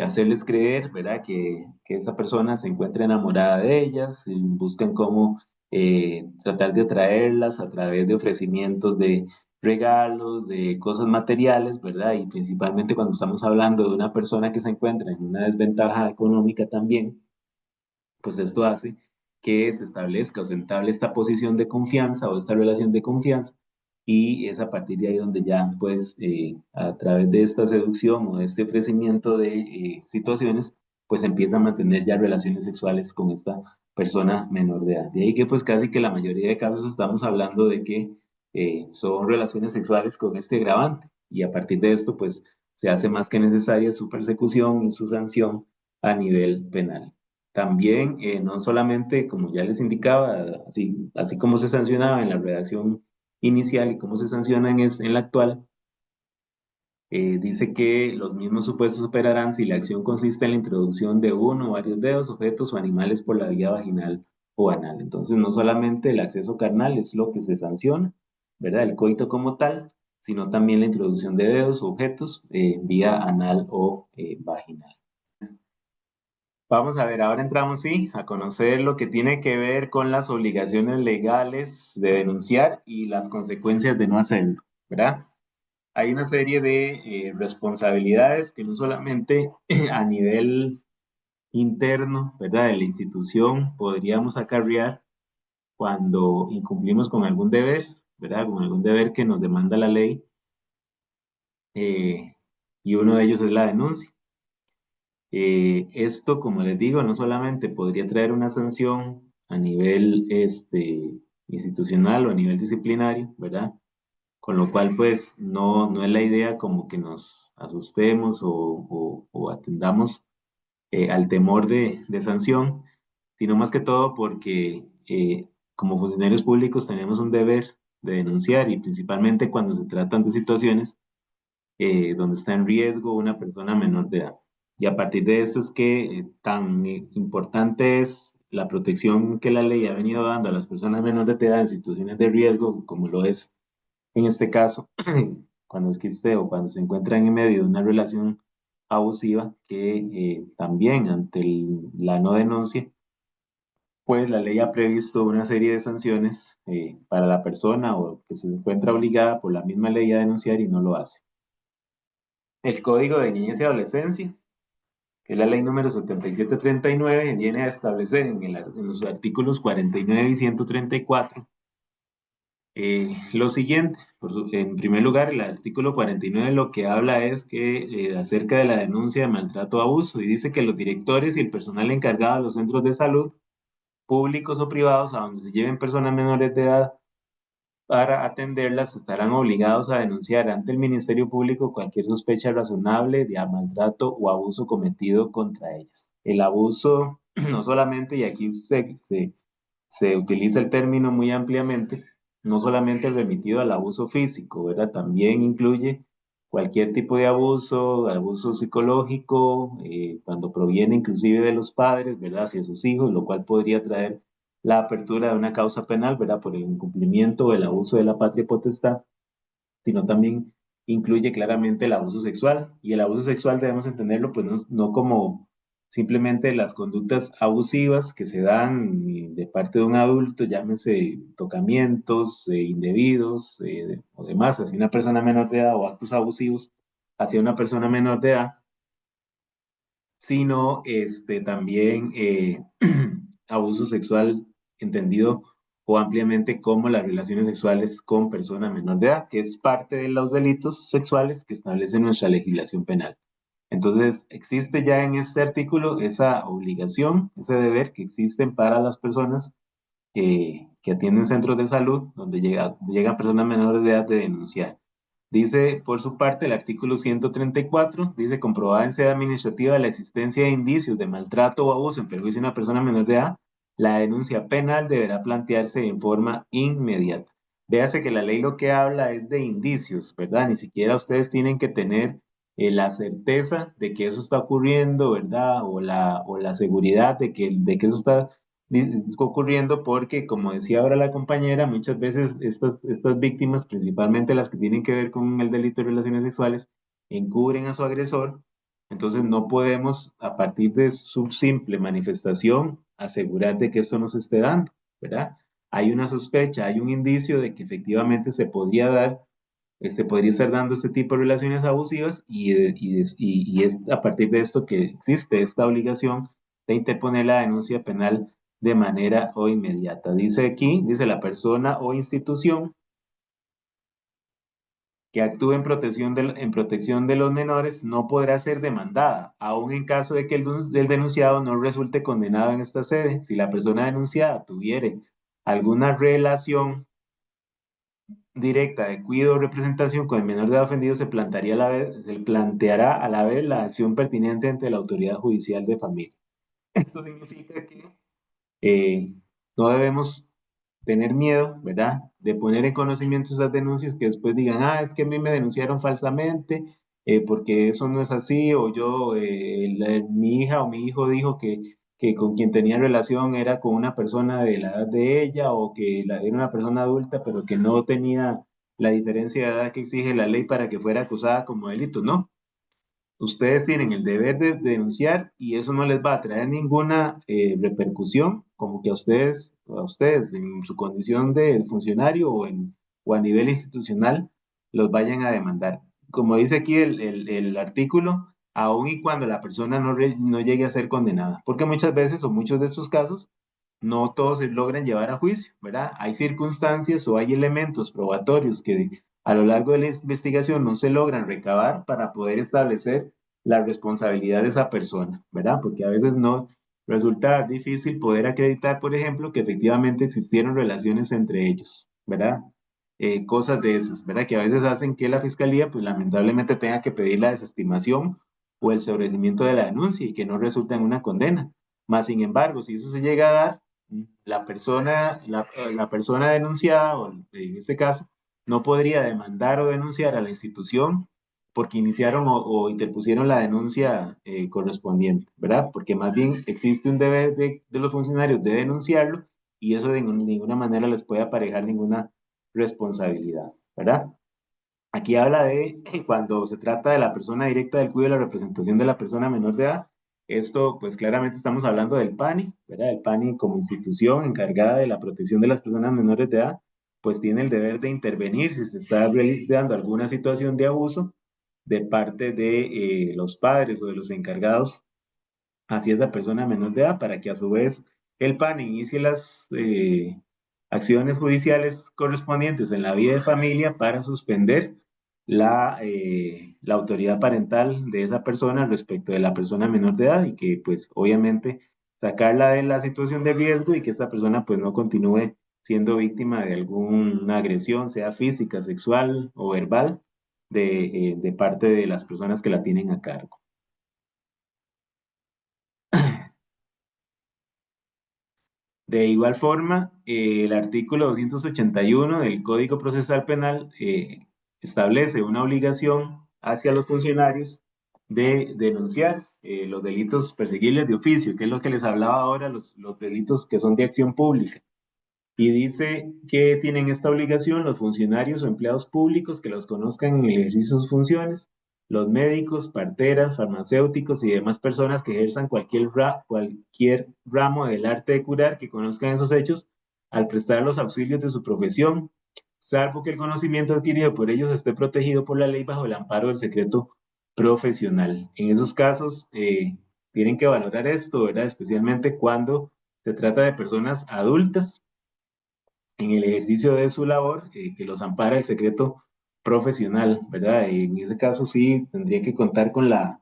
hacerles creer, ¿verdad? Que esa persona se encuentra enamorada de ellas, y buscan cómo tratar de atraerlas a través de ofrecimientos de regalos, de cosas materiales, ¿verdad? Y principalmente cuando estamos hablando de una persona que se encuentra en una desventaja económica también, pues esto hace que se establezca o se entable esta posición de confianza o esta relación de confianza y es a partir de ahí donde ya pues a través de esta seducción o de este ofrecimiento de situaciones pues empieza a mantener ya relaciones sexuales con esta persona menor de edad. De ahí que pues casi que la mayoría de casos estamos hablando de que son relaciones sexuales con este agravante y a partir de esto pues se hace más que necesaria su persecución y su sanción a nivel penal. También, no solamente, como ya les indicaba, así como se sancionaba en la redacción inicial y cómo se sanciona en la actual, dice que los mismos supuestos operarán si la acción consiste en la introducción de uno o varios dedos, objetos o animales por la vía vaginal o anal. Entonces, no solamente el acceso carnal es lo que se sanciona, ¿verdad? El coito como tal, sino también la introducción de dedos o objetos vía anal o vaginal. Vamos a ver, ahora entramos, sí, a conocer lo que tiene que ver con las obligaciones legales de denunciar y las consecuencias de no hacerlo, ¿verdad? Hay una serie de responsabilidades que no solamente a nivel interno, ¿verdad? De la institución podríamos acarrear cuando incumplimos con algún deber, ¿verdad? Con algún deber que nos demanda la ley, eh, y uno de ellos es la denuncia. Esto, como les digo, no solamente podría traer una sanción a nivel institucional o a nivel disciplinario, ¿verdad? Con lo cual, pues, no es la idea como que nos asustemos o atendamos al temor de sanción, sino más que todo porque como funcionarios públicos tenemos un deber de denunciar y principalmente cuando se tratan de situaciones donde está en riesgo una persona menor de edad. Y a partir de eso es que tan importante es la protección que la ley ha venido dando a las personas menores de edad en situaciones de riesgo, como lo es en este caso, cuando existe o cuando se encuentran en medio de una relación abusiva, que también ante la no denuncia, pues la ley ha previsto una serie de sanciones para la persona o que se encuentra obligada por la misma ley a denunciar y no lo hace. El Código de Niñez y Adolescencia, que es la ley número 7739, viene a establecer en los artículos 49 y 134 lo siguiente. En primer lugar, el artículo 49 lo que habla es que acerca de la denuncia de maltrato o abuso y dice que los directores y el personal encargado de los centros de salud, públicos o privados, a donde se lleven personas menores de edad para atenderlas, estarán obligados a denunciar ante el Ministerio Público cualquier sospecha razonable de maltrato o abuso cometido contra ellas. El abuso, no solamente, y aquí se utiliza el término muy ampliamente, no solamente remitido al abuso físico, ¿verdad? También incluye cualquier tipo de abuso, abuso psicológico, cuando proviene inclusive de los padres, ¿verdad? Hacia sus hijos, lo cual podría traer la apertura de una causa penal, ¿verdad? Por el incumplimiento o el abuso de la patria potestad, sino también incluye claramente el abuso sexual. Y el abuso sexual debemos entenderlo, pues no como simplemente las conductas abusivas que se dan de parte de un adulto, llámese tocamientos indebidos o demás, hacia una persona menor de edad o actos abusivos hacia una persona menor de edad, sino también abuso sexual entendido o ampliamente como las relaciones sexuales con personas menores de edad, que es parte de los delitos sexuales que establece nuestra legislación penal. Entonces, existe ya en este artículo esa obligación, ese deber que existen para las personas que atienden centros de salud donde llegan personas menores de edad de denunciar. Dice, por su parte, el artículo 134, dice, comprobada en sede administrativa la existencia de indicios de maltrato o abuso en perjuicio de una persona menor de edad, la denuncia penal deberá plantearse en forma inmediata. Véase que la ley lo que habla es de indicios, ¿verdad? Ni siquiera ustedes tienen que tener la certeza de que eso está ocurriendo, ¿verdad? O la seguridad de que eso está ocurriendo porque, como decía ahora la compañera, muchas veces estas víctimas, principalmente las que tienen que ver con el delito de relaciones sexuales, encubren a su agresor. Entonces no podemos, a partir de su simple manifestación, asegurar de que esto no se esté dando, ¿verdad? Hay una sospecha, hay un indicio de que efectivamente se podría estar dando este tipo de relaciones abusivas y es a partir de esto que existe esta obligación de interponer la denuncia penal de manera o inmediata. Dice aquí, dice la persona o institución que actúe en protección de los menores no podrá ser demandada, aun en caso de que el denunciado no resulte condenado en esta sede. Si la persona denunciada tuviere alguna relación directa de cuidado o representación con el menor de edad ofendido, se planteará a la vez la acción pertinente ante la autoridad judicial de familia. Esto significa que eh, no debemos tener miedo, ¿verdad? De poner en conocimiento esas denuncias que después digan, es que a mí me denunciaron falsamente, porque eso no es así, o mi hija o mi hijo dijo que con quien tenía relación era con una persona de la edad de ella, o que era una persona adulta, pero que no tenía la diferencia de edad que exige la ley para que fuera acusada como delito, ¿no? Ustedes tienen el deber de denunciar y eso no les va a traer ninguna repercusión, como que a ustedes en su condición de funcionario o a nivel institucional los vayan a demandar. Como dice aquí el artículo, aun y cuando la persona no llegue a ser condenada, porque muchas veces o muchos de estos casos no todos se logran llevar a juicio, ¿verdad? Hay circunstancias o hay elementos probatorios que a lo largo de la investigación no se logran recabar para poder establecer la responsabilidad de esa persona, ¿verdad? Porque a veces no resulta difícil poder acreditar, por ejemplo, que efectivamente existieron relaciones entre ellos, ¿verdad? Cosas de esas, ¿verdad? Que a veces hacen que la fiscalía, pues lamentablemente tenga que pedir la desestimación o el sobreseimiento de la denuncia y que no resulta en una condena. Más sin embargo, si eso se llega a dar, la persona denunciada, o en este caso, no podría demandar o denunciar a la institución porque iniciaron o interpusieron la denuncia correspondiente, ¿verdad? Porque más bien existe un deber de los funcionarios de denunciarlo y eso de ninguna manera les puede aparejar ninguna responsabilidad, ¿verdad? Aquí habla de cuando se trata de la persona directa del cuidado y la representación de la persona menor de edad. Esto, pues claramente estamos hablando del PANI, ¿verdad? El PANI como institución encargada de la protección de las personas menores de edad, pues tiene el deber de intervenir si se está realizando alguna situación de abuso de parte de los padres o de los encargados hacia esa persona menor de edad para que a su vez el PAN inicie las acciones judiciales correspondientes en la vida de familia para suspender la autoridad parental de esa persona respecto de la persona menor de edad y que pues obviamente sacarla de la situación de riesgo y que esta persona pues no continúe siendo víctima de alguna agresión, sea física, sexual o verbal, de parte de las personas que la tienen a cargo. De igual forma, el artículo 281 del Código Procesal Penal establece una obligación hacia los funcionarios de denunciar los delitos perseguibles de oficio, que es lo que les hablaba ahora, los delitos que son de acción pública. Y dice que tienen esta obligación los funcionarios o empleados públicos que los conozcan en el ejercicio de sus funciones, los médicos, parteras, farmacéuticos y demás personas que ejerzan cualquier ramo del arte de curar que conozcan esos hechos al prestar los auxilios de su profesión, salvo que el conocimiento adquirido por ellos esté protegido por la ley bajo el amparo del secreto profesional. En esos casos, tienen que valorar esto, ¿verdad? Especialmente cuando se trata de personas adultas en el ejercicio de su labor, que los ampara el secreto profesional, ¿verdad? En ese caso sí tendría que contar con la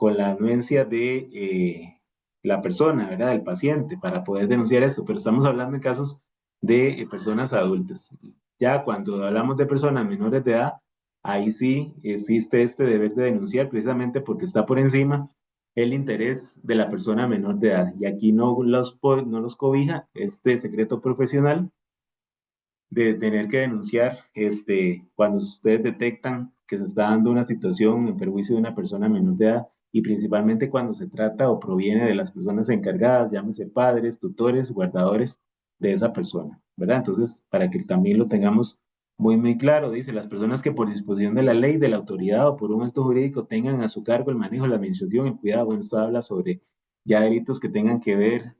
anuencia de la persona, ¿verdad? El paciente, para poder denunciar esto, pero estamos hablando de casos de personas adultas. Ya cuando hablamos de personas menores de edad, ahí sí existe este deber de denunciar, precisamente porque está por encima el interés de la persona menor de edad. Y aquí no los cobija este secreto profesional de tener que denunciar cuando ustedes detectan que se está dando una situación en perjuicio de una persona menor de edad y principalmente cuando se trata o proviene de las personas encargadas, llámese padres, tutores, guardadores de esa persona, ¿verdad? Entonces, para que también lo tengamos muy claro, dice, las personas que por disposición de la ley, de la autoridad o por un acto jurídico tengan a su cargo el manejo, la administración, el cuidado, bueno, esto habla sobre ya delitos que tengan que ver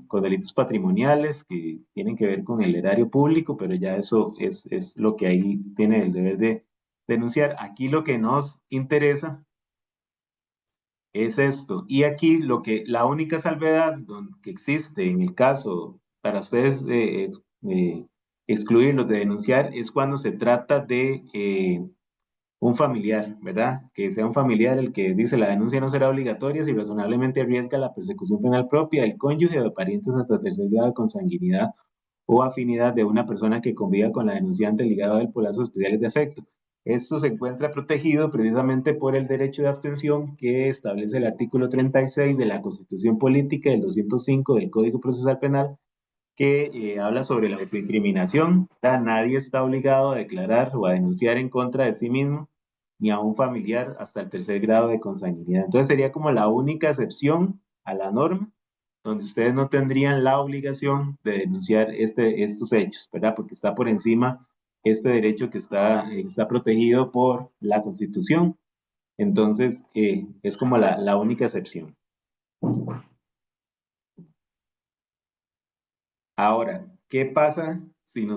con delitos patrimoniales que tienen que ver con el erario público, pero ya eso es lo que ahí tiene el deber de denunciar. Aquí lo que nos interesa es esto. Y aquí la única salvedad que existe en el caso para ustedes excluirlos de denunciar es cuando se trata de un familiar, ¿verdad? Que sea un familiar el que dice la denuncia no será obligatoria si razonablemente arriesga la persecución penal propia del cónyuge o de parientes hasta tercer grado de consanguinidad o afinidad de una persona que conviva con la denunciante ligado al por lazos especiales de afecto. Esto se encuentra protegido precisamente por el derecho de abstención que establece el artículo 36 de la Constitución Política del 205 del Código Procesal Penal, que habla sobre la autoincriminación. Nadie está obligado a declarar o a denunciar en contra de sí mismo ni a un familiar hasta el tercer grado de consanguinidad. Entonces sería como la única excepción a la norma donde ustedes no tendrían la obligación de denunciar estos hechos, ¿verdad? Porque está por encima este derecho que está protegido por la Constitución. Entonces, es como la única excepción. Ahora, ¿qué pasa si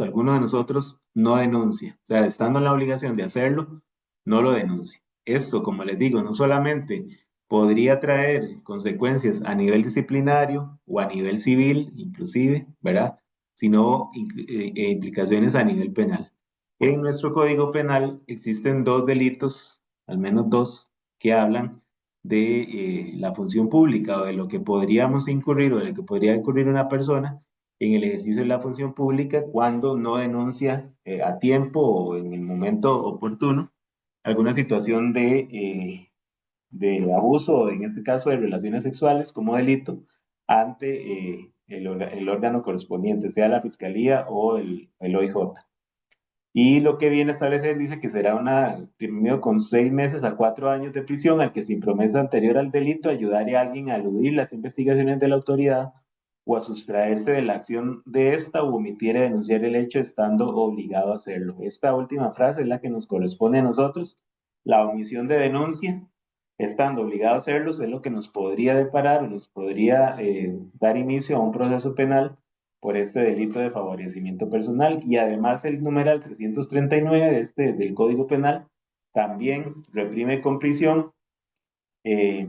alguno de nosotros, no denuncia? O sea, estando en la obligación de hacerlo, no lo denuncia. Esto, como les digo, no solamente podría traer consecuencias a nivel disciplinario o a nivel civil, inclusive, ¿verdad? Sino implicaciones a nivel penal. En nuestro Código Penal existen dos delitos, al menos dos, que hablan de la función pública o de lo que podríamos incurrir o de lo que podría incurrir una persona en el ejercicio de la función pública cuando no denuncia a tiempo o en el momento oportuno alguna situación de abuso o en este caso de relaciones sexuales como delito ante el órgano correspondiente, sea la fiscalía o el OIJ. Y lo que viene a establecer dice que será una, primero con 6 meses a 4 años de prisión al que sin promesa anterior al delito ayudaría a alguien a eludir las investigaciones de la autoridad o a sustraerse de la acción de esta o omitiera denunciar el hecho estando obligado a hacerlo. Esta última frase es la que nos corresponde a nosotros. La omisión de denuncia, estando obligado a hacerlo, es lo que nos podría deparar, nos podría dar inicio a un proceso penal por este delito de favorecimiento personal y además el numeral 339 del Código Penal también reprime con prisión, eh,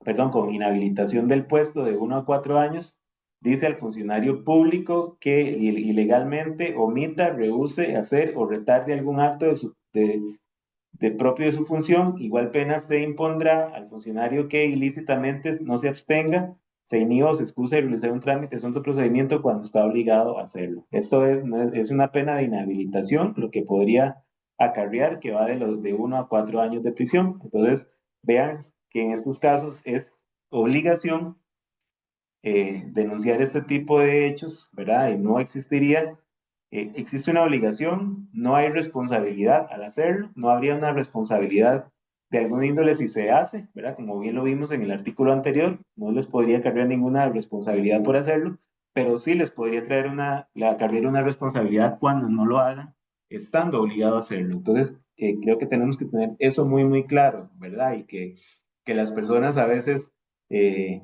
perdón, con inhabilitación del puesto de 1 a 4 años, dice al funcionario público que ilegalmente omita, rehúse hacer o retarde algún acto de propio de su función, igual pena se impondrá al funcionario que ilícitamente no se abstenga, se inhiba o se excusa de realizar un trámite, asunto o procedimiento cuando está obligado a hacerlo. Esto es una pena de inhabilitación, lo que podría acarrear que va de 1 a 4 años de prisión. Entonces, vean que en estos casos es obligación denunciar este tipo de hechos, ¿verdad? Y no existiría, existe una obligación, no hay responsabilidad al hacerlo, no habría una responsabilidad de algún índole si se hace, ¿verdad? Como bien lo vimos en el artículo anterior, no les podría cargar ninguna responsabilidad por hacerlo, pero sí les podría traer cargar una responsabilidad cuando no lo hagan, estando obligado a hacerlo. Entonces, creo que tenemos que tener eso muy claro, ¿verdad? Y que las personas a veces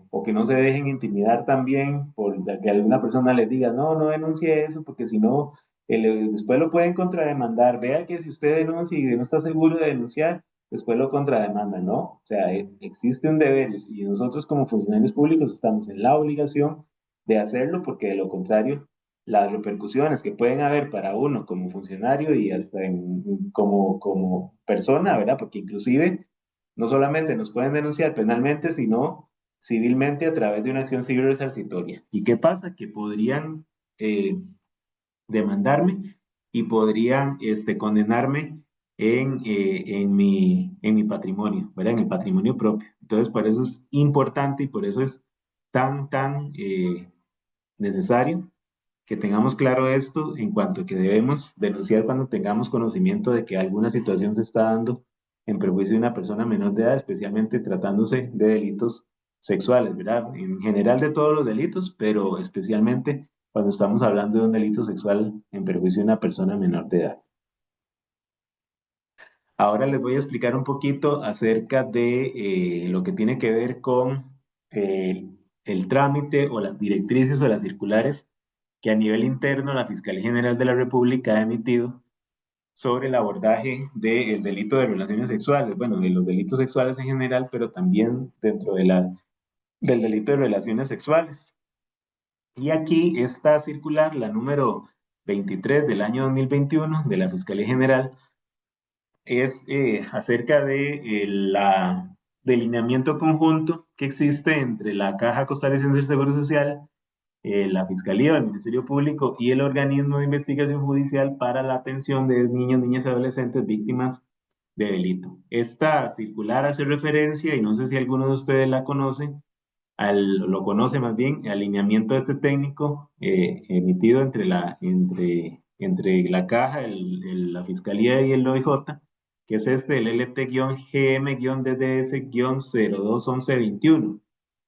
o que no se dejen intimidar también por que alguna persona les diga, no, no denuncie eso, porque si no, después lo pueden contrademandar. Vea que si usted denuncia y no está seguro de denunciar, después lo contrademanda, ¿no? O sea, existe un deber y nosotros como funcionarios públicos estamos en la obligación de hacerlo, porque de lo contrario las repercusiones que pueden haber para uno como funcionario y hasta como persona, ¿verdad? Porque inclusive no solamente nos pueden denunciar penalmente, sino civilmente a través de una acción civil resarcitoria. ¿Y qué pasa? Que podrían eh, demandarme y podrían condenarme en mi patrimonio, ¿verdad? En el patrimonio propio. Entonces, por eso es importante y por eso es tan necesario que tengamos claro esto en cuanto a que debemos denunciar cuando tengamos conocimiento de que alguna situación se está dando en perjuicio de una persona menor de edad, especialmente tratándose de delitos sexuales, ¿verdad? En general de todos los delitos, pero especialmente cuando estamos hablando de un delito sexual en perjuicio de una persona menor de edad. Ahora les voy a explicar un poquito acerca de lo que tiene que ver con eh, el trámite o las directrices o las circulares que a nivel interno la Fiscalía General de la República ha emitido sobre el abordaje del delito de relaciones sexuales, bueno, de los delitos sexuales en general, pero también dentro del delito de relaciones sexuales. Y aquí está circular, la número 23 del año 2021 de la Fiscalía General, es acerca de la delineamiento conjunto que existe entre la Caja Costarricense del Seguro Social, la Fiscalía, el Ministerio Público y el organismo de investigación judicial para la atención de niños, niñas y adolescentes víctimas de delito. Esta circular hace referencia, y no sé si alguno de ustedes la conoce, lo conoce más bien, al alineamiento de este técnico emitido entre la Caja, la Fiscalía y el OIJ, que es el LT-GM-DDS-021121,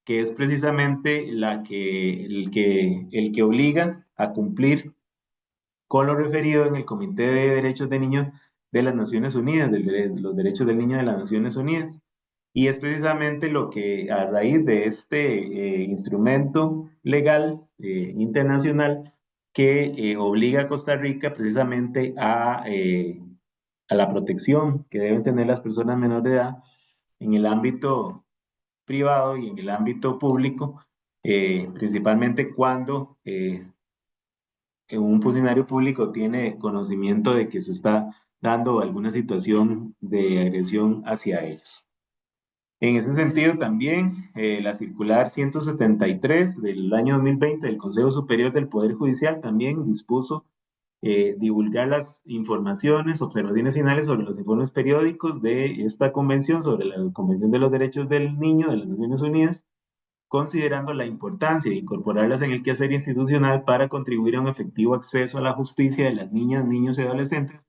que es precisamente el que obliga a cumplir con lo referido en el Comité de Derechos de Niños de las Naciones Unidas, los derechos del niño de las Naciones Unidas. Y es precisamente lo que a raíz de este instrumento legal internacional que obliga a Costa Rica precisamente a la protección que deben tener las personas menores de edad en el ámbito privado y en el ámbito público, principalmente cuando un funcionario público tiene conocimiento de que se está dando alguna situación de agresión hacia ellos. En ese sentido, también la circular 173 del año 2020 del Consejo Superior del Poder Judicial también dispuso divulgar las informaciones, observaciones finales sobre los informes periódicos de esta convención, sobre la Convención de los Derechos del Niño de las Naciones Unidas, considerando la importancia de incorporarlas en el quehacer institucional para contribuir a un efectivo acceso a la justicia de las niñas, niños y adolescentes,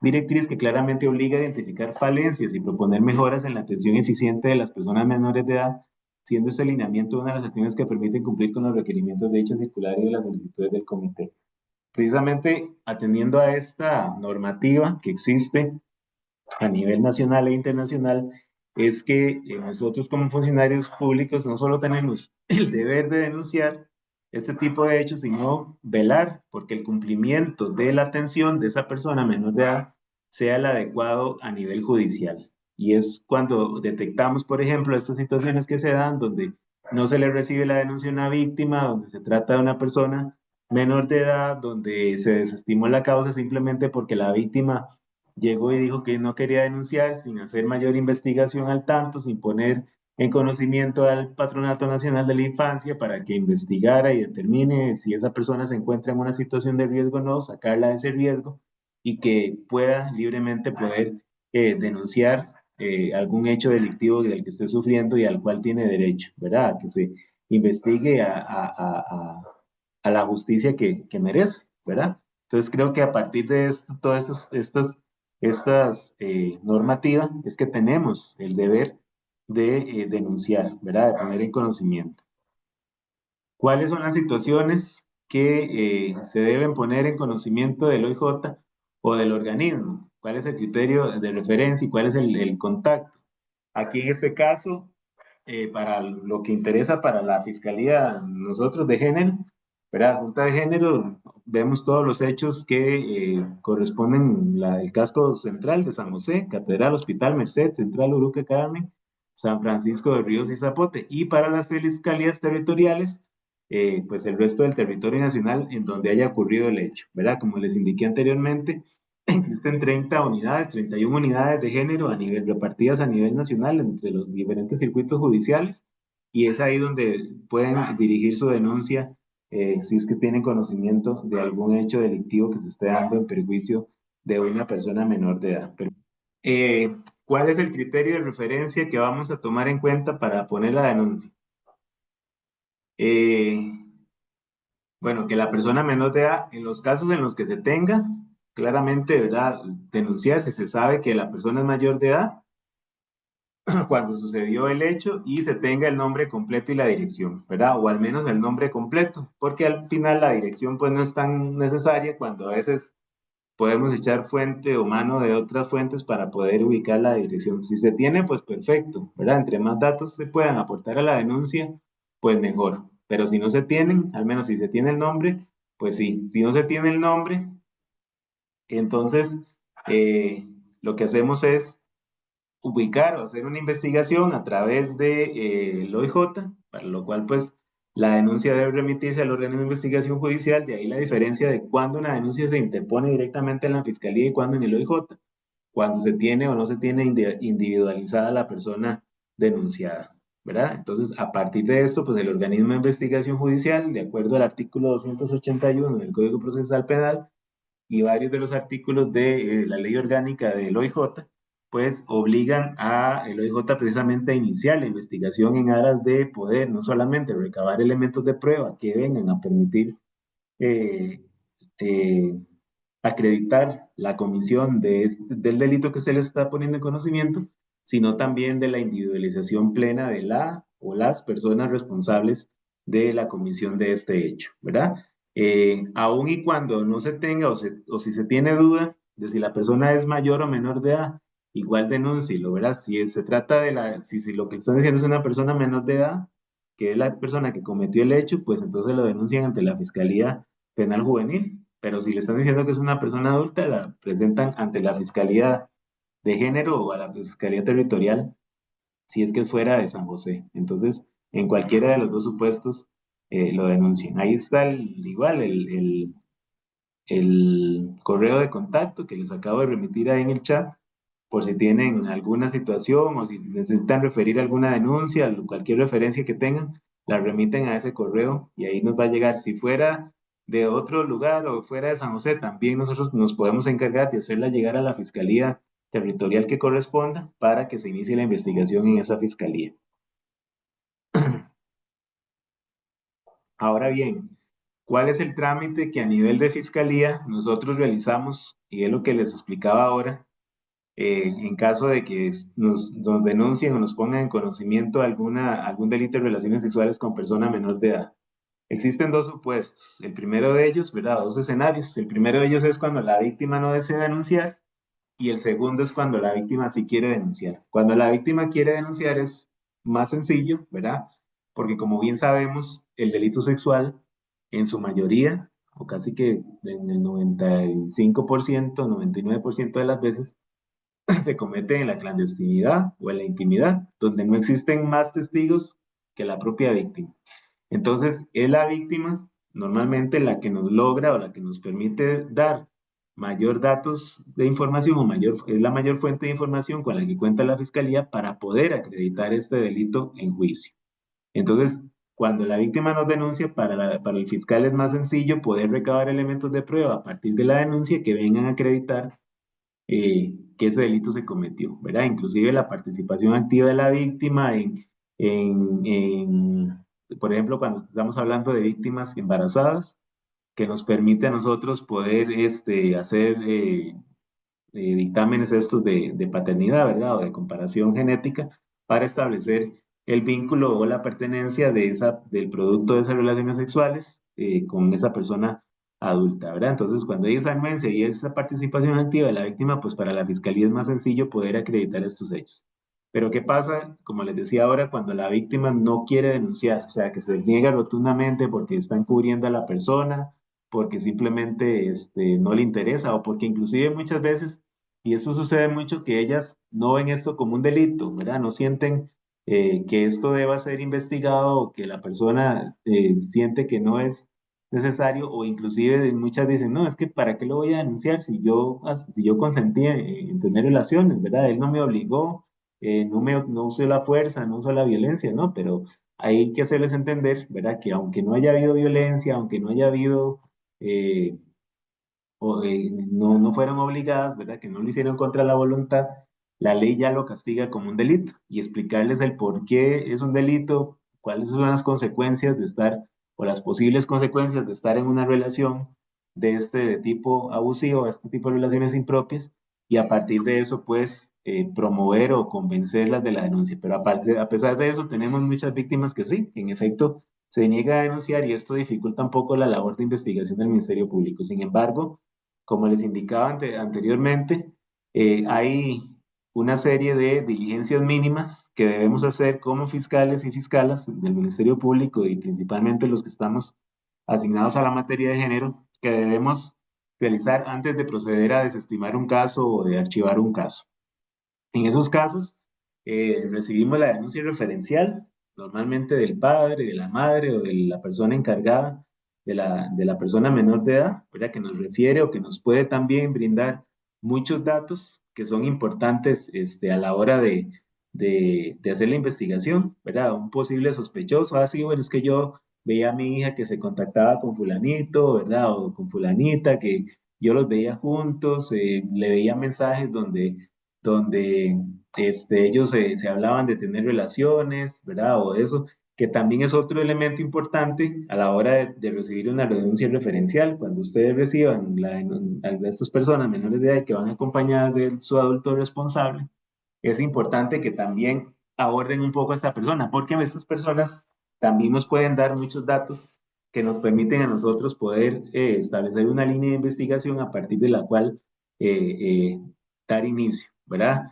directriz que claramente obliga a identificar falencias y proponer mejoras en la atención eficiente de las personas menores de edad, siendo este alineamiento una de las acciones que permiten cumplir con los requerimientos de dicha circular y de las solicitudes del comité. Precisamente atendiendo a esta normativa que existe a nivel nacional e internacional, es que nosotros como funcionarios públicos no solo tenemos el deber de denunciar este tipo de hechos, sino velar porque el cumplimiento de la atención de esa persona menor de edad sea el adecuado a nivel judicial. Y es cuando detectamos, por ejemplo, estas situaciones que se dan donde no se le recibe la denuncia a una víctima, donde se trata de una persona menor de edad, donde se desestimó la causa simplemente porque la víctima llegó y dijo que no quería denunciar sin hacer mayor investigación al tanto, sin poner en conocimiento al Patronato Nacional de la Infancia para que investigara y determine si esa persona se encuentra en una situación de riesgo o no, sacarla de ese riesgo y que pueda libremente poder denunciar algún hecho delictivo del que esté sufriendo y al cual tiene derecho, ¿verdad? Que se investigue a la justicia que merece, ¿verdad? Entonces creo que a partir de esto, todas estas normativas es que tenemos el deber de denunciar, ¿verdad? De poner en conocimiento. ¿Cuáles son las situaciones que se deben poner en conocimiento del OIJ o del organismo? ¿Cuál es el criterio de referencia y cuál es el contacto? Aquí en este caso, para lo que interesa para la Fiscalía, nosotros de género, ¿verdad? Junta de Género, vemos todos los hechos que corresponden el casco central de San José, Catedral, Hospital Merced, Central Uruque Carmen, San Francisco de Ríos y Zapote. Y para las fiscalías territoriales, pues el resto del territorio nacional en donde haya ocurrido el hecho, ¿verdad? Como les indiqué anteriormente, existen 30 unidades, 31 unidades de género a nivel, repartidas a nivel nacional entre los diferentes circuitos judiciales, y es ahí donde pueden dirigir su denuncia si es que tienen conocimiento de algún hecho delictivo que se esté dando en perjuicio de una persona menor de edad. Pero, ¿cuál es el criterio de referencia que vamos a tomar en cuenta para poner la denuncia? Eh, bueno, que la persona menor de edad, en los casos en los que se tenga, claramente, ¿verdad? Denunciar si se sabe que la persona es mayor de edad cuando sucedió el hecho y se tenga el nombre completo y la dirección, ¿verdad? O al menos el nombre completo, porque al final la dirección pues no es tan necesaria cuando a veces podemos echar fuente o mano de otras fuentes para poder ubicar la dirección. Si se tiene, pues perfecto, ¿verdad? Entre más datos se puedan aportar a la denuncia, pues mejor. Pero si no se tienen, al menos si se tiene el nombre, pues sí. Si no se tiene el nombre, entonces eh, lo que hacemos es ubicar o hacer una investigación a través de el OIJ, para lo cual pues la denuncia debe remitirse al órgano de investigación judicial, de ahí la diferencia de cuándo una denuncia se interpone directamente en la fiscalía y cuándo en el OIJ, cuando se tiene o no se tiene individualizada la persona denunciada, ¿verdad? Entonces, a partir de esto, pues el organismo de investigación judicial, de acuerdo al artículo 281 del Código Procesal Penal, y varios de los artículos de la ley orgánica del OIJ, pues obligan a el OIJ precisamente a iniciar la investigación en aras de poder no solamente recabar elementos de prueba que vengan a permitir eh, eh, acreditar la comisión del delito que se le está poniendo en conocimiento, sino también de la individualización plena de la o las personas responsables de la comisión de este hecho, ¿verdad? Aun y cuando no se tenga o si se tiene duda de si la persona es mayor o menor de edad, igual denúncielo, ¿verdad? Si se trata de si lo que están diciendo es una persona menor de edad, que es la persona que cometió el hecho, pues entonces lo denuncian ante la Fiscalía Penal Juvenil, pero si le están diciendo que es una persona adulta, la presentan ante la Fiscalía de Género o a la Fiscalía Territorial, si es que fuera de San José. Entonces, en cualquiera de los dos supuestos, lo denuncian. Ahí está igual el correo de contacto que les acabo de remitir ahí en el chat, por si tienen alguna situación o si necesitan referir alguna denuncia, cualquier referencia que tengan, la remiten a ese correo y ahí nos va a llegar. Si fuera de otro lugar o fuera de San José, también nosotros nos podemos encargar de hacerla llegar a la fiscalía territorial que corresponda para que se inicie la investigación en esa fiscalía. Ahora bien, ¿cuál es el trámite que a nivel de fiscalía nosotros realizamos? Y es lo que les explicaba ahora, en caso de que nos denuncien o nos pongan en conocimiento algún delito de relaciones sexuales con persona menor de edad. Existen dos supuestos. El primero de ellos, ¿verdad? Dos escenarios. El primero de ellos es cuando la víctima no desea denunciar y el segundo es cuando la víctima sí quiere denunciar. Cuando la víctima quiere denunciar es más sencillo, ¿verdad? Porque como bien sabemos, el delito sexual en su mayoría, o casi que en el 95%, 99% de las veces, se comete en la clandestinidad o en la intimidad, donde no existen más testigos que la propia víctima. Entonces, es la víctima normalmente la que nos logra o la que nos permite dar mayor datos de información o es la mayor fuente de información con la que cuenta la fiscalía para poder acreditar este delito en juicio. Entonces, cuando la víctima nos denuncia, para el fiscal es más sencillo poder recabar elementos de prueba a partir de la denuncia que vengan a acreditar que ese delito se cometió, ¿verdad? Inclusive la participación activa de la víctima por ejemplo, cuando estamos hablando de víctimas embarazadas, que nos permite a nosotros poder hacer dictámenes estos de paternidad, ¿verdad? O de comparación genética para establecer el vínculo o la pertenencia del producto de esas relaciones sexuales con esa persona adulta, ¿verdad? Entonces, cuando hay esa anuencia y esa participación activa de la víctima, pues para la fiscalía es más sencillo poder acreditar estos hechos. Pero ¿qué pasa, como les decía ahora, cuando la víctima no quiere denunciar? O sea, que se niega rotundamente porque están cubriendo a la persona, porque simplemente no le interesa o porque inclusive muchas veces, y eso sucede mucho, que ellas no ven esto como un delito, ¿verdad? No sienten que esto deba ser investigado o que la persona siente que no es necesario o inclusive muchas dicen, no, es que ¿para qué lo voy a denunciar si yo consentí en tener relaciones, ¿verdad? Él no me obligó, no usé la fuerza, no usó la violencia, ¿no? Pero hay que hacerles entender, ¿verdad? Que aunque no haya habido violencia, aunque no haya habido... no fueron obligadas, ¿verdad? Que no lo hicieron contra la voluntad, la ley ya lo castiga como un delito y explicarles el por qué es un delito, cuáles son las consecuencias de estar o las posibles consecuencias de estar en una relación de este tipo abusivo, este tipo de relaciones impropias y a partir de eso, pues, promover o convencerlas de la denuncia. Pero aparte, a pesar de eso, tenemos muchas víctimas que sí, que en efecto se niega a denunciar y esto dificulta un poco la labor de investigación del Ministerio Público. Sin embargo, como les indicaba anteriormente, hay una serie de diligencias mínimas que debemos hacer como fiscales y fiscalas del Ministerio Público y principalmente los que estamos asignados a la materia de género, que debemos realizar antes de proceder a desestimar un caso o de archivar un caso. En esos casos, recibimos la denuncia referencial, normalmente del padre, de la madre o de la persona encargada de la persona menor de edad, ¿verdad? Que nos refiere o que nos puede también brindar muchos datos que son importantes a la hora de hacer la investigación, ¿verdad? Un posible sospechoso, así, bueno, es que yo veía a mi hija que se contactaba con fulanito, ¿verdad? O con fulanita, que yo los veía juntos, le veía mensajes donde ellos se hablaban de tener relaciones, ¿verdad? O eso, que también es otro elemento importante a la hora de recibir una denuncia referencial. Cuando ustedes reciban a estas personas menores de edad que van acompañadas de su adulto responsable, es importante que también aborden un poco a esta persona, porque estas personas también nos pueden dar muchos datos que nos permiten a nosotros poder establecer una línea de investigación a partir de la cual dar inicio, ¿verdad?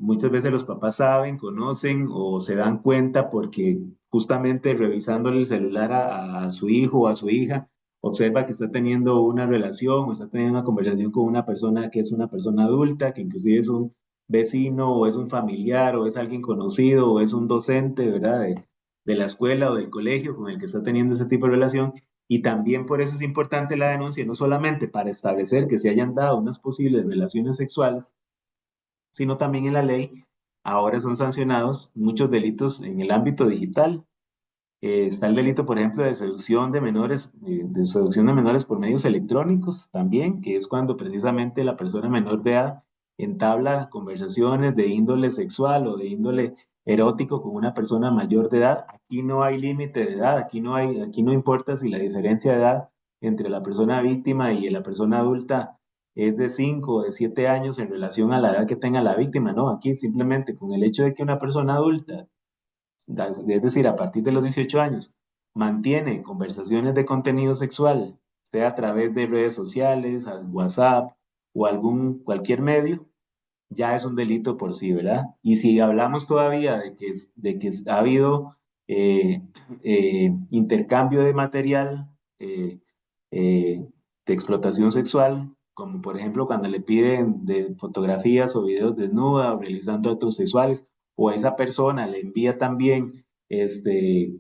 Muchas veces los papás saben, conocen o se dan cuenta porque justamente revisándole el celular a su hijo o a su hija, observa que está teniendo una relación o está teniendo una conversación con una persona que es una persona adulta, que inclusive es un vecino o es un familiar o es alguien conocido o es un docente, ¿verdad? De la escuela o del colegio con el que está teniendo ese tipo de relación. Y también por eso es importante la denuncia, no solamente para establecer que se hayan dado unas posibles relaciones sexuales, sino también en la ley. Ahora son sancionados muchos delitos en el ámbito digital. Está el delito, por ejemplo, de seducción de menores por medios electrónicos también, que es cuando precisamente la persona menor de edad entabla conversaciones de índole sexual o de índole erótico con una persona mayor de edad. Aquí no hay límite de edad, aquí no importa si la diferencia de edad entre la persona víctima y la persona adulta es de 5 o de 7 años en relación a la edad que tenga la víctima, no, aquí simplemente con el hecho de que una persona adulta es decir, a partir de los 18 años, mantiene conversaciones de contenido sexual, sea a través de redes sociales, al WhatsApp o cualquier medio, ya es un delito por sí, ¿verdad? Y si hablamos todavía de que ha habido eh, intercambio de material eh, de explotación sexual, como por ejemplo cuando le piden de fotografías o videos desnudas o realizando actos sexuales, o a esa persona le envía también de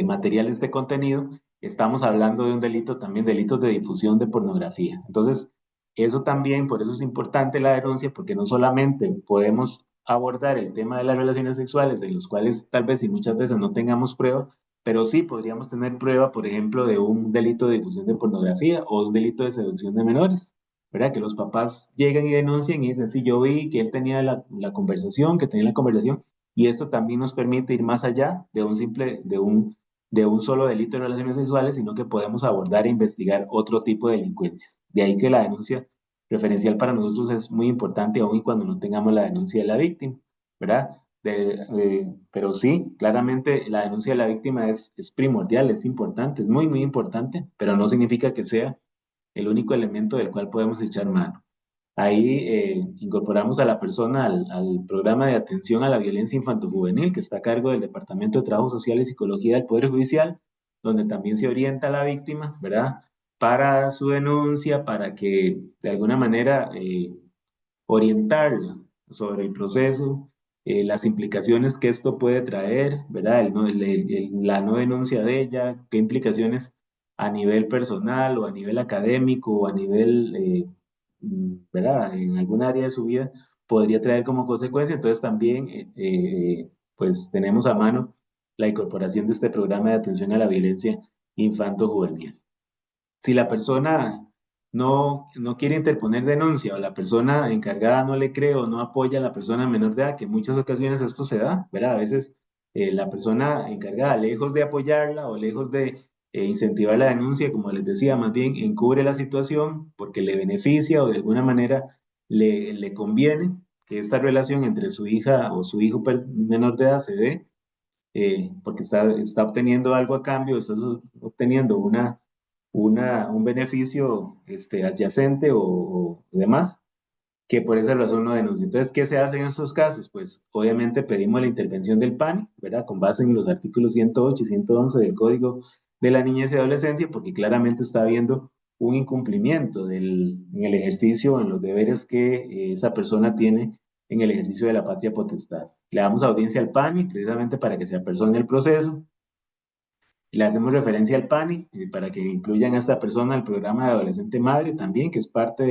materiales de contenido, estamos hablando de un delito también, delitos de difusión de pornografía. Entonces, eso también, por eso es importante la denuncia, porque no solamente podemos abordar el tema de las relaciones sexuales, en los cuales tal vez y muchas veces no tengamos prueba, pero sí podríamos tener prueba, por ejemplo, de un delito de difusión de pornografía o un delito de seducción de menores. ¿Verdad? Que los papás llegan y denuncian y dicen, sí, yo vi que él tenía la conversación, que tenía la conversación, y esto también nos permite ir más allá de de un solo delito de relaciones sexuales, sino que podemos abordar e investigar otro tipo de delincuencias. De ahí que la denuncia referencial para nosotros es muy importante, aun y cuando no tengamos la denuncia de la víctima, ¿verdad? Pero sí, claramente la denuncia de la víctima es primordial, es importante, es muy, muy importante, pero no significa que sea el único elemento del cual podemos echar mano. Ahí incorporamos a la persona al programa de atención a la violencia infantojuvenil que está a cargo del Departamento de Trabajo Social y Psicología del Poder Judicial, donde también se orienta a la víctima, ¿verdad? Para su denuncia, para que de alguna manera orientarla sobre el proceso, las implicaciones que esto puede traer, ¿verdad? La no denuncia de ella, qué implicaciones a nivel personal o a nivel académico o a nivel, ¿verdad? En algún área de su vida podría traer como consecuencia. Entonces también, pues tenemos a mano la incorporación de este programa de atención a la violencia infanto-juvenil. Si la persona no quiere interponer denuncia o la persona encargada no le cree o no apoya a la persona menor de edad, que en muchas ocasiones esto se da, ¿verdad? A veces la persona encargada, lejos de apoyarla o lejos de incentivar la denuncia, como les decía, más bien encubre la situación porque le beneficia o de alguna manera le conviene que esta relación entre su hija o su hijo menor de edad se dé, porque está obteniendo algo a cambio, está obteniendo un beneficio adyacente o demás, que por esa razón no denuncia. Entonces, ¿qué se hace en estos casos? Pues obviamente pedimos la intervención del PANI, ¿verdad? Con base en los artículos 108 y 111 del Código de la Niñez y Adolescencia, porque claramente está habiendo un incumplimiento en el ejercicio, en los deberes que esa persona tiene en el ejercicio de la patria potestad. Le damos audiencia al PANI precisamente para que se apersone el proceso. Le hacemos referencia al PANI para que incluyan a esta persona al programa de Adolescente Madre también, que es parte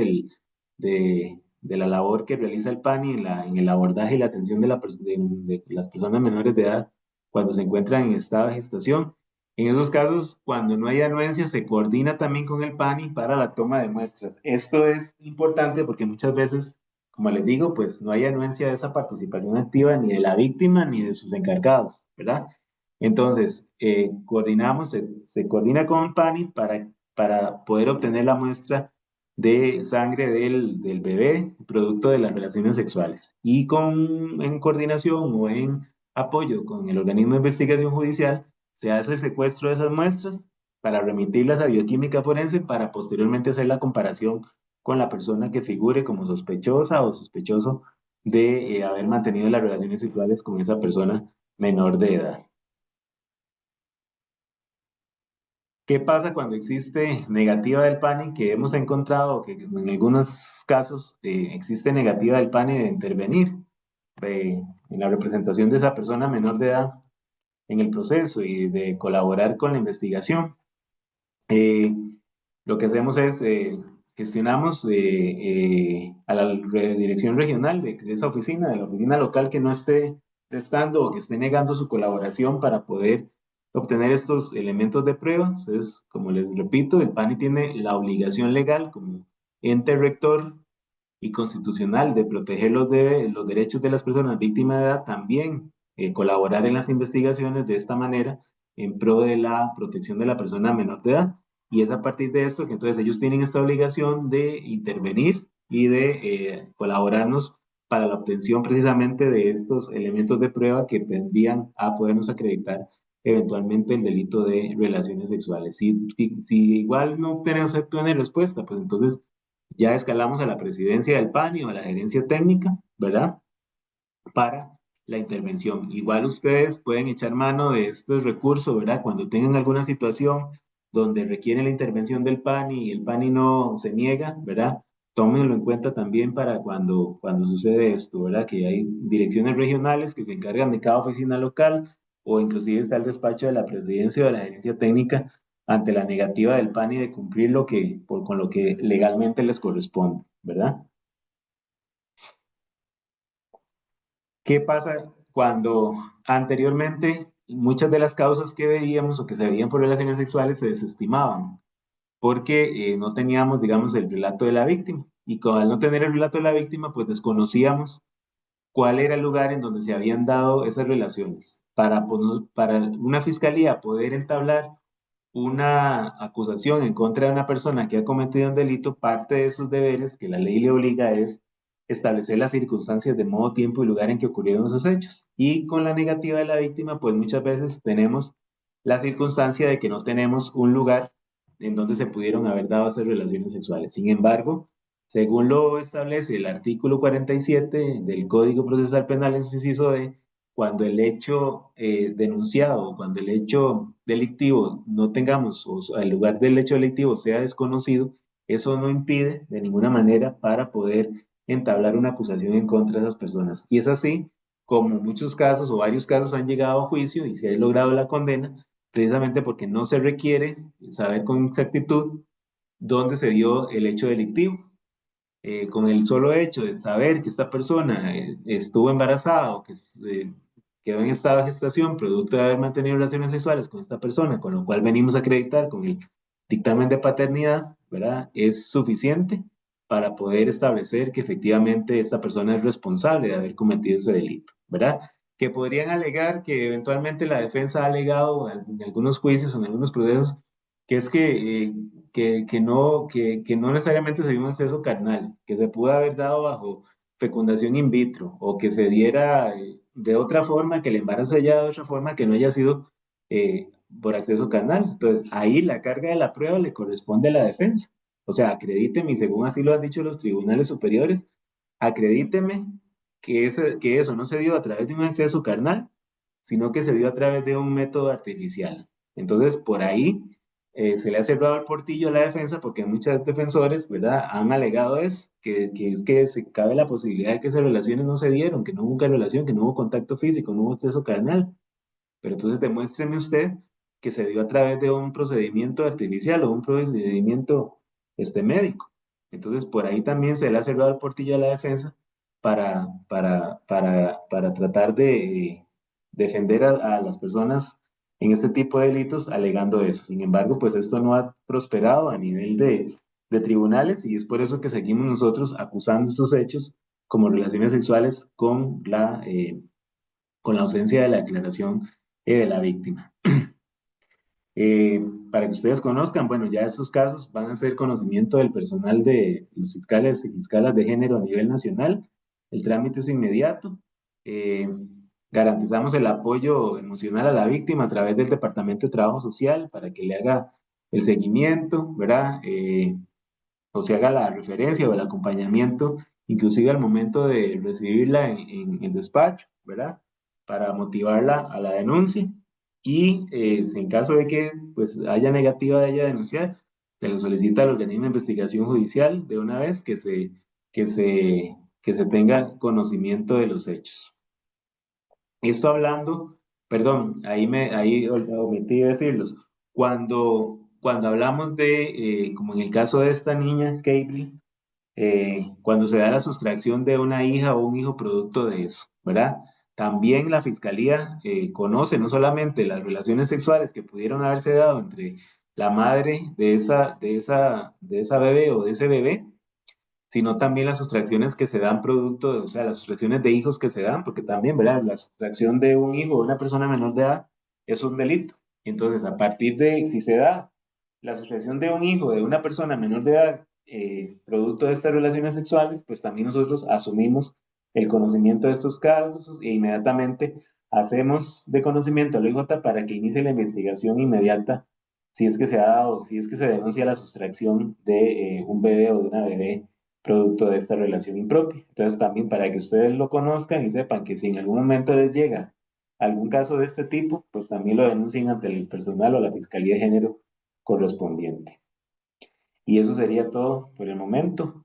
de la labor que realiza el PANI en el abordaje y la atención de las personas menores de edad cuando se encuentran en estado de gestación. En esos casos, cuando no hay anuencia, se coordina también con el PANI para la toma de muestras. Esto es importante porque muchas veces, como les digo, pues no hay anuencia de esa participación activa ni de la víctima ni de sus encargados, ¿verdad? Entonces, se coordina con el PANI para poder obtener la muestra de sangre del bebé, producto de las relaciones sexuales. Y en coordinación o en apoyo con el organismo de investigación judicial, se hace el secuestro de esas muestras para remitirlas a bioquímica forense para posteriormente hacer la comparación con la persona que figure como sospechosa o sospechoso de haber mantenido las relaciones sexuales con esa persona menor de edad. ¿Qué pasa cuando existe negativa del PANI? Que hemos encontrado que en algunos casos existe negativa del PANI de intervenir en la representación de esa persona menor de edad en el proceso y de colaborar con la investigación. Eh, lo que hacemos es gestionamos a la dirección regional de esa oficina, de la oficina local que no esté prestando o que esté negando su colaboración para poder obtener estos elementos de prueba. Entonces, como les repito, el PANI tiene la obligación legal como ente rector y constitucional de proteger los derechos de las personas víctimas de edad, también colaborar en las investigaciones de esta manera en pro de la protección de la persona menor de edad. Y es a partir de esto que entonces ellos tienen esta obligación de intervenir y de colaborarnos para la obtención precisamente de estos elementos de prueba que vendrían a podernos acreditar eventualmente el delito de relaciones sexuales. Si igual no obtenemos respuesta, pues entonces ya escalamos a la presidencia del PANI o a la gerencia técnica, ¿verdad? Para la intervención. Igual ustedes pueden echar mano de estos recursos, ¿verdad? Cuando tengan alguna situación donde requieren la intervención del PANI y el PANI no se niega, ¿verdad? Tómenlo en cuenta también para cuando sucede esto, ¿verdad? Que hay direcciones regionales que se encargan de cada oficina local o inclusive está el despacho de la presidencia o de la gerencia técnica ante la negativa del PANI de cumplir con lo que legalmente les corresponde, ¿verdad? ¿Qué pasa cuando anteriormente muchas de las causas que veíamos o que se veían por relaciones sexuales se desestimaban? Porque no teníamos, digamos, el relato de la víctima. Y al no tener el relato de la víctima, pues desconocíamos cuál era el lugar en donde se habían dado esas relaciones. Para una fiscalía poder entablar una acusación en contra de una persona que ha cometido un delito, parte de sus deberes que la ley le obliga es establecer las circunstancias de modo, tiempo y lugar en que ocurrieron esos hechos. Y con la negativa de la víctima, pues muchas veces tenemos la circunstancia de que no tenemos un lugar en donde se pudieron haber dado esas relaciones sexuales. Sin embargo, según lo establece el artículo 47 del Código Procesal Penal en su inciso D, cuando el hecho denunciado, cuando el hecho delictivo no tengamos, o sea, el lugar del hecho delictivo sea desconocido, eso no impide de ninguna manera para poder entablar una acusación en contra de esas personas. Y es así como muchos casos o varios casos han llegado a juicio y se ha logrado la condena, precisamente porque no se requiere saber con exactitud dónde se dio el hecho delictivo. Con el solo hecho de saber que esta persona estuvo embarazada o que quedó en estado de gestación producto de haber mantenido relaciones sexuales con esta persona, con lo cual venimos a acreditar con el dictamen de paternidad, ¿verdad? Es suficiente para poder establecer que efectivamente esta persona es responsable de haber cometido ese delito, ¿verdad? Que podrían alegar que eventualmente la defensa ha alegado en algunos juicios o en algunos procesos que es que no necesariamente se dio un exceso carnal, que se pudo haber dado bajo fecundación in vitro o que se diera de otra forma, que el embarazo se haya dado de otra forma que no haya sido por acceso carnal. Entonces, ahí la carga de la prueba le corresponde a la defensa. O sea, acredíteme, y según así lo han dicho los tribunales superiores, acredíteme que eso no se dio a través de un acceso carnal, sino que se dio a través de un método artificial. Entonces, por ahí se le ha cerrado el portillo a la defensa porque muchos defensores, ¿verdad?, han alegado eso, que es que se cabe la posibilidad de que esas relaciones no se dieron, que no hubo una relación, que no hubo contacto físico, no hubo acceso carnal. Pero entonces demuéstreme usted que se dio a través de un procedimiento artificial o un procedimiento médico. Entonces, por ahí también se le ha cerrado el portillo a la defensa para tratar de defender a las personas en este tipo de delitos alegando eso. Sin embargo, pues esto no ha prosperado a nivel de tribunales y es por eso que seguimos nosotros acusando estos hechos como relaciones sexuales con la ausencia de la declaración de la víctima. Para que ustedes conozcan, bueno, ya estos casos van a ser conocimiento del personal de los fiscales y fiscalas de género a nivel nacional. El trámite es inmediato. Eh, Garantizamos el apoyo emocional a la víctima a través del Departamento de Trabajo Social para que le haga el seguimiento, ¿verdad? O se haga la referencia o el acompañamiento, inclusive al momento de recibirla en el despacho, ¿verdad? Para motivarla a la denuncia y si en caso de que pues haya negativa de ella denunciar, se le solicita al organismo de investigación judicial de una vez que se, que se tenga conocimiento de los hechos. Esto hablando, perdón, ahí omití decirlos, cuando hablamos de, como en el caso de esta niña, Caitlyn, cuando se da la sustracción de una hija o un hijo producto de eso, ¿verdad? También la fiscalía conoce no solamente las relaciones sexuales que pudieron haberse dado entre la madre de esa bebé o de ese bebé, sino también las sustracciones que se dan producto de, o sea, las sustracciones de hijos que se dan, porque también, ¿verdad? La sustracción de un hijo de una persona menor de edad es un delito. Entonces, a partir de, si se da la sustracción de un hijo de una persona menor de edad, producto de estas relaciones sexuales, pues también nosotros asumimos el conocimiento de estos casos e inmediatamente hacemos de conocimiento al OIJ para que inicie la investigación inmediata si es que se ha dado, si es que se denuncia la sustracción de un bebé o de una bebé producto de esta relación impropia. Entonces, también para que ustedes lo conozcan y sepan que si en algún momento les llega algún caso de este tipo, pues también lo denuncien ante el personal o la Fiscalía de Género correspondiente. Y eso sería todo por el momento.